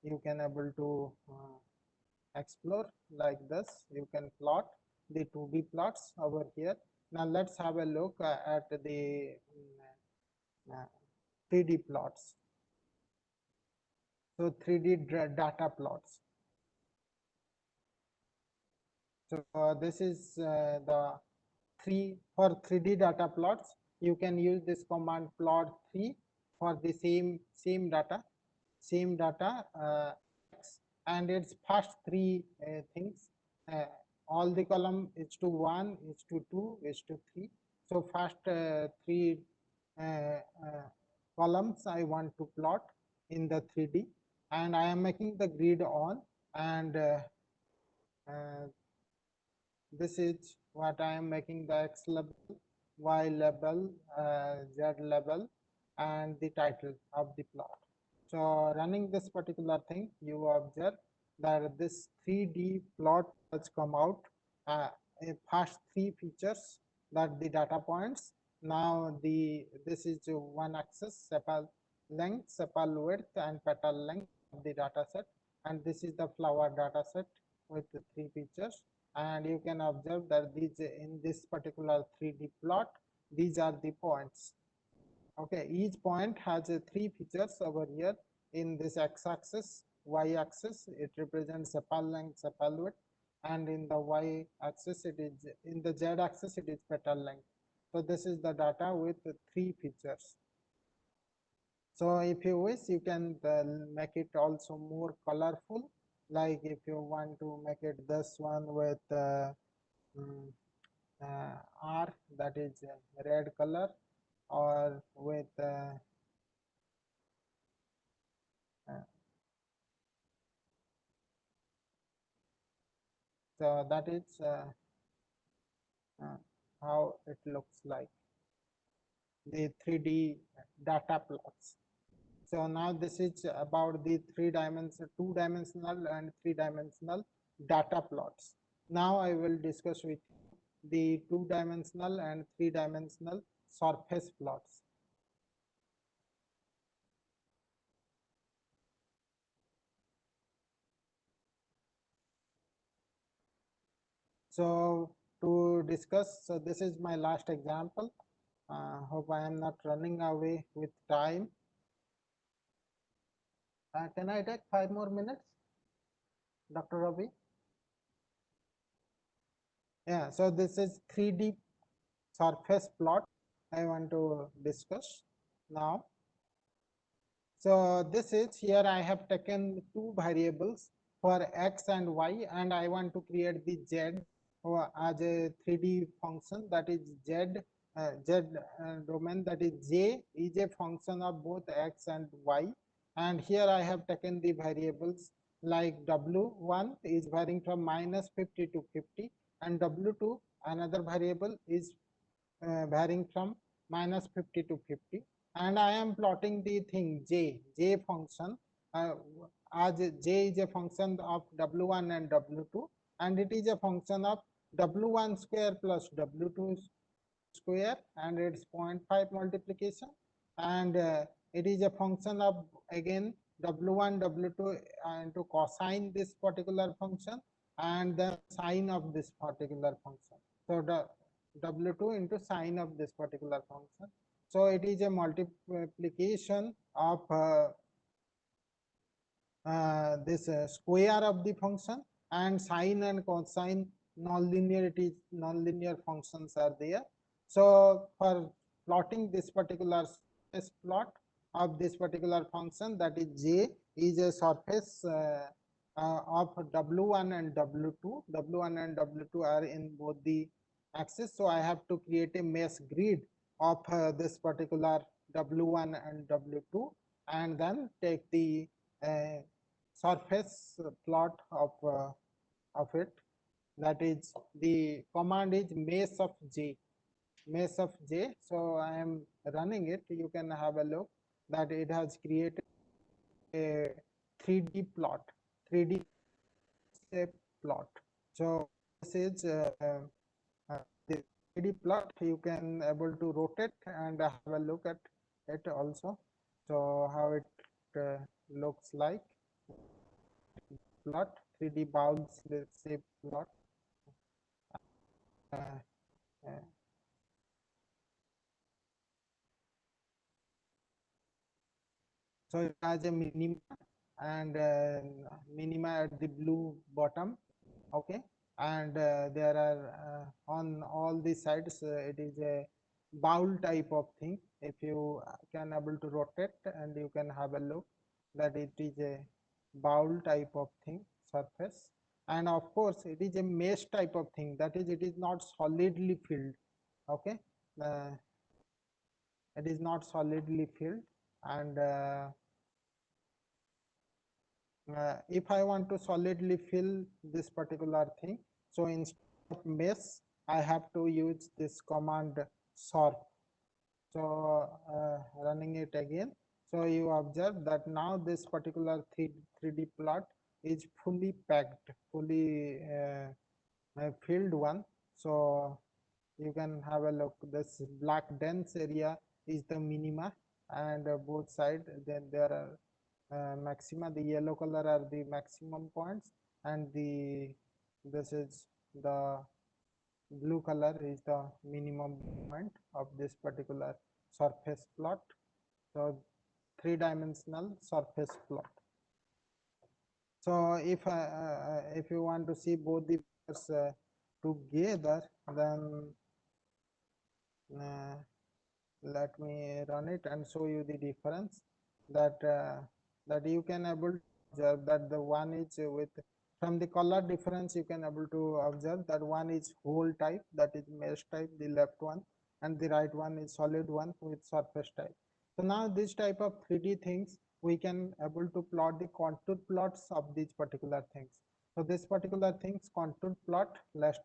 You can able to explore like this. You can plot the 2D plots over here. Now let's have a look at the 3D plots. So 3D data plots. So this is the for 3D data plots. You can use this command plot 3 for the same data, and its first three things. All the column is to 1, is to 2, is to 3. So first three columns I want to plot in the 3D, and I am making the grid on, and uh, this is what I am making the X level, Y level, Z level, and the title of the plot. So running this particular thing, you observe that this 3D plot has come out. First three features, that the data points. Now this is one axis, sepal length, sepal width, and petal length of the data set, and this is the flower data set with the three features. And you can observe that these in this particular 3D plot, these are the points. Okay, each point has three features over here. In this x-axis, y-axis, it represents sepal length, sepal width, and in the y-axis, it is in the z-axis, it is petal length. So this is the data with the three features. So if you wish, you can make it also more colorful. Like if you want to make it this one with mm, R, that is red color, or with so that is how it looks like, the 3D data plots. So now this is about the two-dimensional and three-dimensional data plots. Now I will discuss with you the two-dimensional and three-dimensional surface plots. So to discuss, so this is my last example. Hope I am not running away with time. Can I take 5 more minutes, Dr. Ravi? Yeah, so this is 3D surface plot I want to discuss now. So this is, here I have taken two variables for x and y, and I want to create the z as a 3D function, that is z domain, that is j is a function of both x and y. And here I have taken the variables like w1 is varying from -50 to 50, and w2 another variable is varying from -50 to 50, and I am plotting the thing j function uh, as j is a function of w1 and w2, and it is a function of w1 square plus w2 square and its 0.5 multiplication, and it is a function of again w1 w2 into cosine this particular function and the sine of this particular function. So the w2 into sine of this particular function. So it is a multiplication of this square of the function, and sine and cosine nonlinear functions are there. So for plotting this particular surface plot of this particular function, that is j is a surface of w1 and w2. w1 and w2 are in both the axis, so I have to create a mesh grid of this particular w1 and w2, and then take the surface plot of it. That is, the command is mesh of j, mesh of j. So I am running it. You can have a look that it has created a 3D plot, 3D plot. So this is the 3D plot. You can able to rotate and have a look at it also. So how it looks like plot, 3D bowl shape plot. Uh, uh, so it has a minima and minima at the blue bottom, okay, and there are on all the sides it is a bowl type of thing. If you can able to rotate and you can have a look that it is a bowl type of thing, surface, and of course it is a mesh type of thing, that is it is not solidly filled, okay, it is not solidly filled, and if I want to solidly fill this particular thing, so instead of mesh I have to use this command surf. So running it again, so you observe that now this particular 3D plot is fully packed, fully filled one. So you can have a look, this black dense area is the minima, and both side then there are maxima. The yellow color are the maximum points, and this is the blue color is the minimum point of this particular surface plot. So three-dimensional surface plot. So if you want to see both the together, then let me run it and show you the difference, that that you can able to observe that the one is with, from the color difference you can able to observe that one is hole type, that is mesh type, the left one, and the right one is solid one with surface type. So now this type of 3D things we can able to plot the contour plots of these particular things. So this particular things contour plot, let's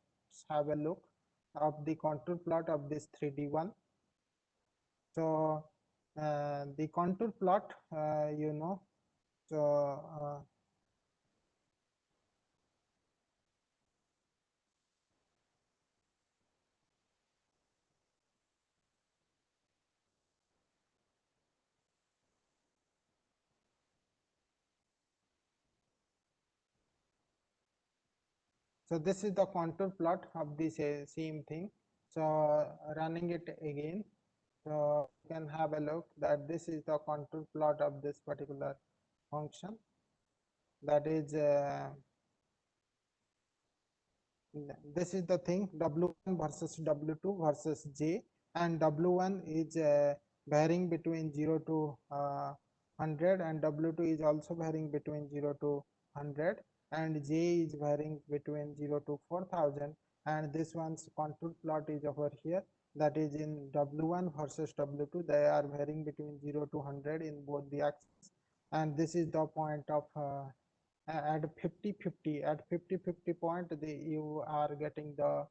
have a look of the contour plot of this 3D one. So the contour plot, you know, so so this is the contour plot of this same thing. So running it again, so you can have a look that this is the contour plot of this particular function. That is this is the thing, w1 versus w2 versus j, and w1 is varying between 0 to 100, and w2 is also varying between 0 to 100, and j is varying between 0 to 4000, and this one's contour plot is over here, that is in w1 versus w2, they are varying between 0 to 100 in both the axes, and this is the point of at 50-50, at 50-50 point, you are getting the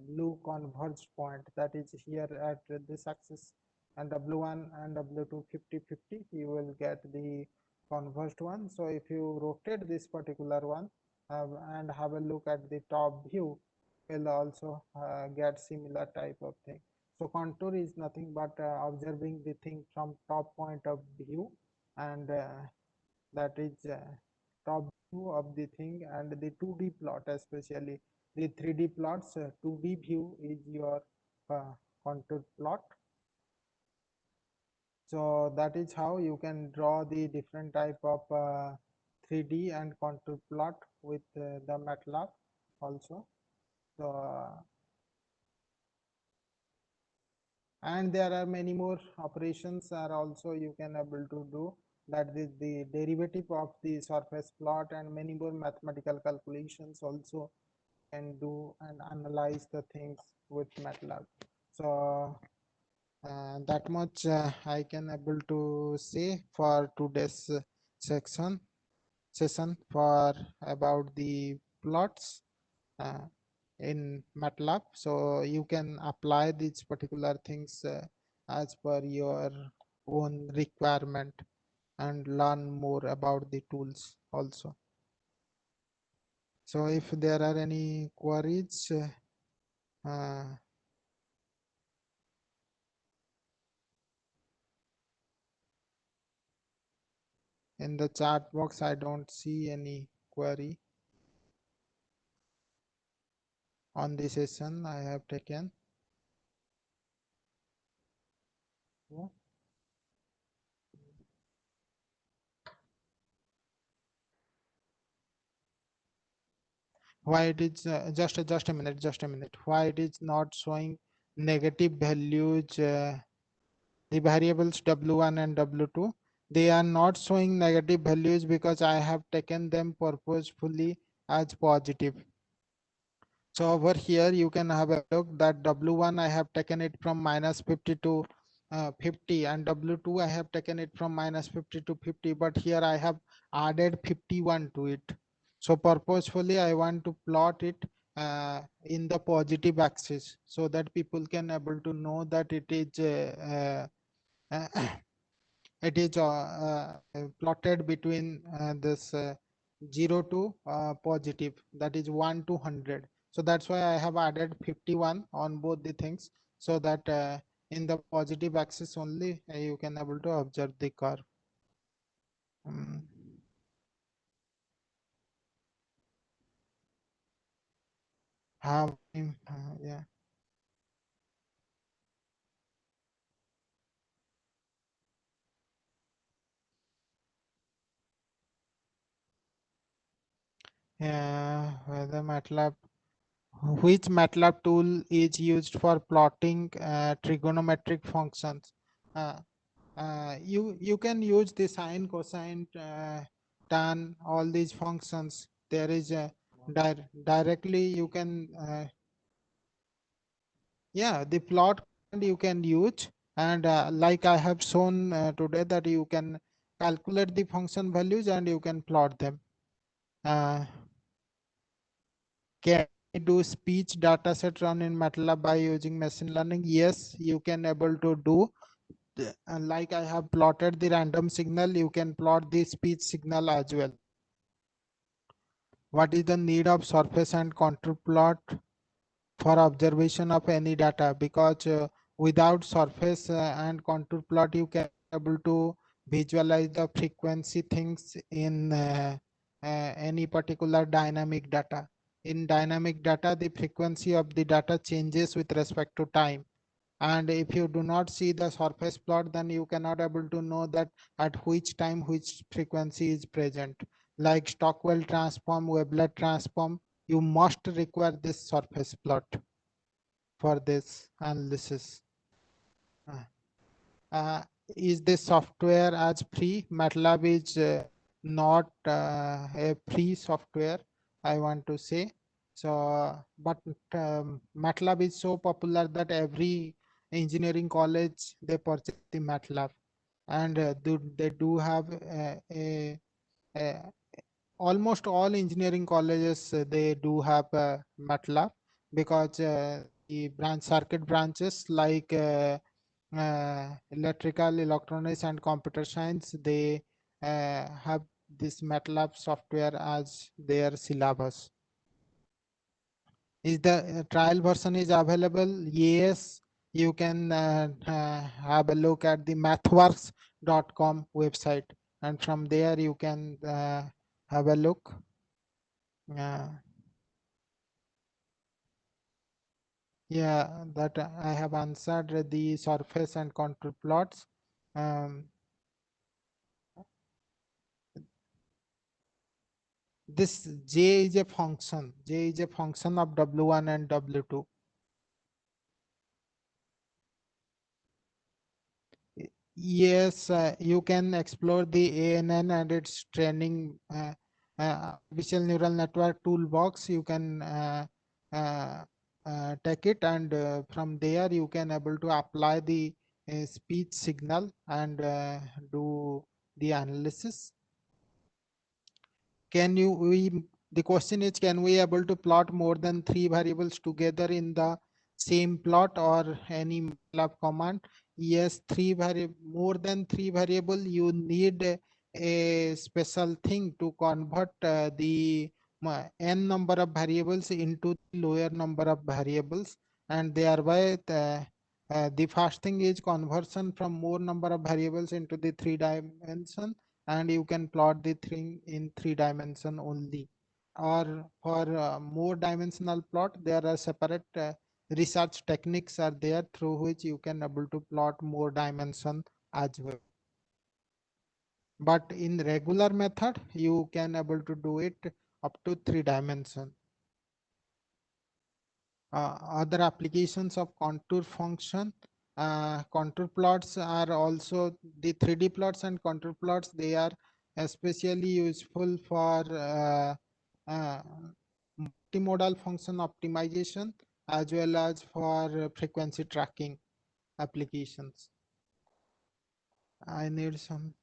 blue converged point, that is here at this axis, and w1 and w2 50-50, you will get the converged one. So if you rotate this particular one and have a look at the top view, will also get similar type of thing. So contour is nothing but observing the thing from top point of view, and that is top view of the thing, and the 2D plot, especially the 3D plots, 2D view is your contour plot. So that is how you can draw the different type of 3D and contour plot with the MATLAB also. So and there are many more operations are also you can able to do, that is the derivative of the surface plot, and many more mathematical calculations also can do and analyze the things with MATLAB. So that much I can able to say for today's session for about the plots in MATLAB. So you can apply these particular things as per your own requirement and learn more about the tools also. So if there are any queries, in the chat box, I don't see any query on the session I have taken. Yeah. Why it is just a minute, why it is not showing negative values, the variables w1 and w2, they are not showing negative values because I have taken them purposefully as positive. So over here you can have a look that w1 I have taken it from -50 to 50, and w2 I have taken it from -50 to 50, but here I have added 51 to it. So purposefully I want to plot it in the positive axis, so that people can able to know that it is it is plotted between this 0 to positive, that is 1 to 100. So that's why I have added 51 on both the things, so that in the positive axis only you can able to observe the curve. Yeah. Whether MATLAB, which MATLAB tool is used for plotting trigonometric functions? You can use the sine, cosine, tan, all these functions. There is a directly you can yeah, the plot you can use, and like I have shown today, that you can calculate the function values and you can plot them. Can you do speech data set run in MATLAB by using machine learning? Yes, you can able to do, like I have plotted the random signal, you can plot the speech signal as well. What is the need of surface and contour plot for observation of any data? Because without surface and contour plot, you can be able to visualize the frequency things in any particular dynamic data. In dynamic data, the frequency of the data changes with respect to time. And if you do not see the surface plot, then you cannot able to know that at which time which frequency is present. Like Stockwell transform, Weblet transform, you must require this surface plot for this analysis. Uh, uh, is this software as free? MATLAB is not a free software, I want to say. So, but MATLAB is so popular that every engineering college, they purchase the MATLAB, and they do have a almost all engineering colleges, they do have MATLAB, because the circuit branches like electrical, electronics, and computer science, they have this MATLAB software as their syllabus. Is the trial version is available? Yes, you can have a look at the mathworks.com website, and from there you can have a look. Yeah, that I have answered the surface and contour plots. This J is a function. J is a function of W1 and W2. Yes, you can explore the ANN and its training artificial neural network toolbox. You can uh, take it, and from there you can able to apply the speech signal and do the analysis. Can you the question is, can we able to plot more than 3 variables together in the same plot or any MATLAB command? Yes, more than 3 variable, you need a special thing to convert the n number of variables into the lower number of variables, and thereby the first thing is conversion from more number of variables into the 3 dimension, and you can plot the thing in 3 dimension only. Or for more dimensional plot, there are separate research techniques are there through which you can able to plot more dimension as well. But in regular method, you can able to do it up to 3 dimension. Other applications of contour function, contour plots are also the 3D plots and contour plots. They are especially useful for multimodal function optimization as well as for frequency tracking applications. I need some.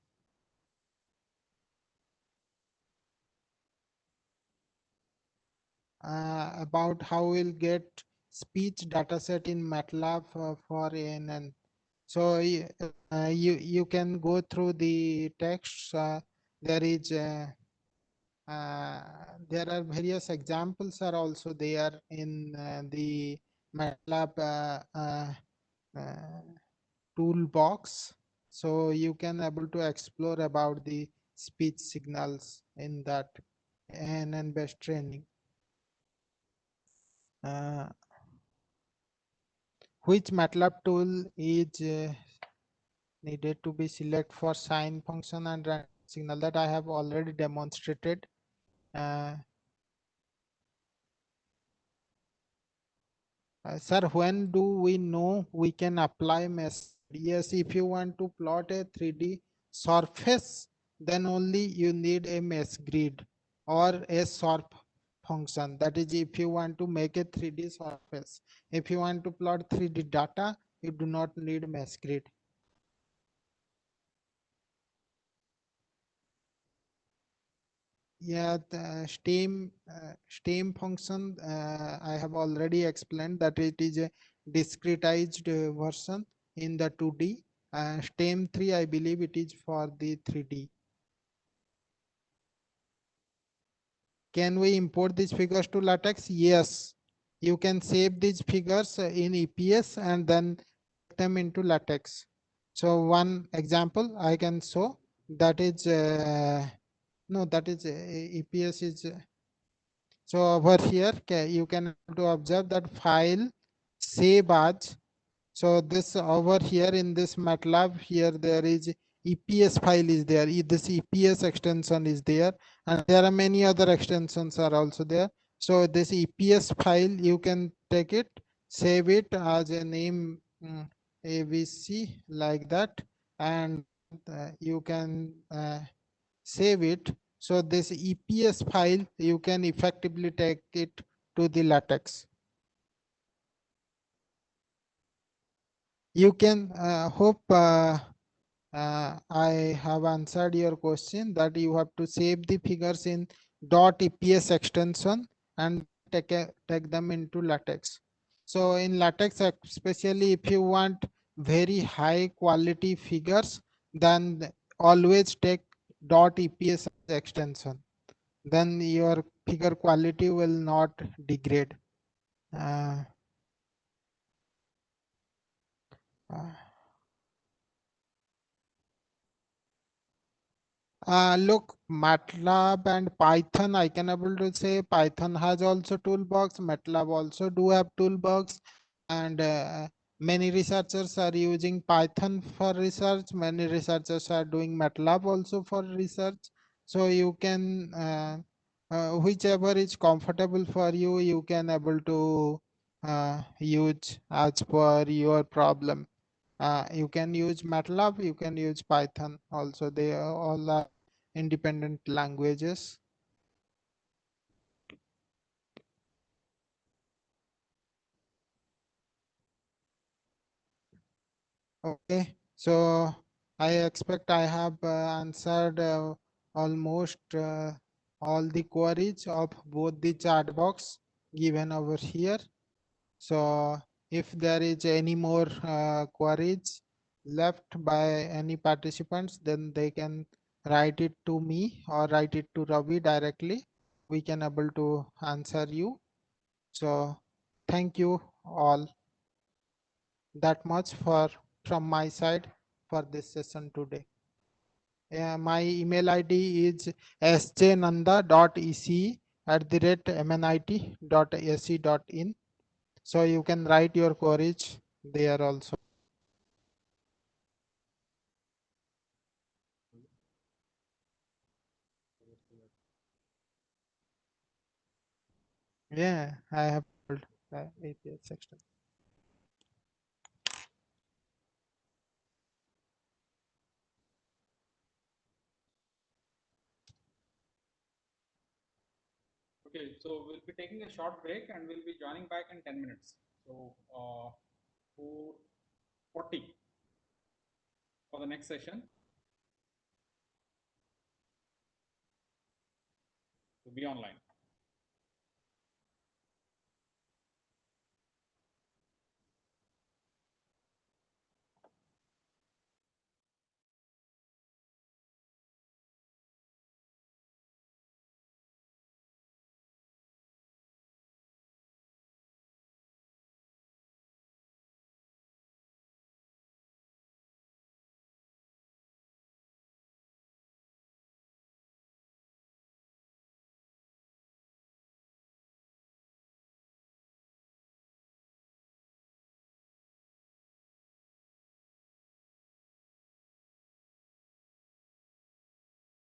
About how we'll get speech dataset in MATLAB for ANN. So you can go through the text. There is there are various examples are also there in the MATLAB toolbox. So you can able to explore about the speech signals in that ANN based training. Which MATLAB tool is needed to be select for sine function and random signal? That I have already demonstrated. Sir, when do we know we can apply mesh? Yes, if you want to plot a 3D surface, then only you need a mesh grid or a SORP function. That is, if you want to make a 3D surface. If you want to plot 3D data, you do not need mesh grid. Yeah, the stem function, I have already explained that it is a discretized version in the 2D. STEM 3, I believe it is for the 3D. Can we import these figures to LaTeX? Yes. You can save these figures in EPS and then take them into LaTeX. So one example I can show, that is no, that is EPS is so over here you can to observe that file save as. So this over here in this MATLAB, here there is EPS file is there. This EPS extension is there, and there are many other extensions are also there. So this EPS file you can take it, save it as a name ABC like that, and you can save it. So this EPS file you can effectively take it to the LaTeX. You can hope I have answered your question, that you have to save the figures in .eps extension and take them into LaTeX. So in LaTeX, especially if you want very high quality figures, then always take .eps extension. Then your figure quality will not degrade. Uh, uh, Look, MATLAB and Python, I can able to say Python has also toolbox, MATLAB also do have toolbox, and many researchers are using Python for research, many researchers are doing MATLAB also for research. So you can, whichever is comfortable for you, you can able to use as per your problem. You can use MATLAB, you can use Python also. They are all are independent languages. Okay, so I expect I have answered almost all the queries of both the chat box given over here. So if there is any more queries left by any participants, then they can write it to me or write it to Ravi directly. We can able to answer you. So thank you all that much for from my side for this session today. My email ID is sjnanda.ec@mnit.ac.in. So you can write your queries there also. Yeah, I have told API section. Okay, so we'll be taking a short break and we'll be joining back in 10 minutes. So 4:40 for the next session. To be online.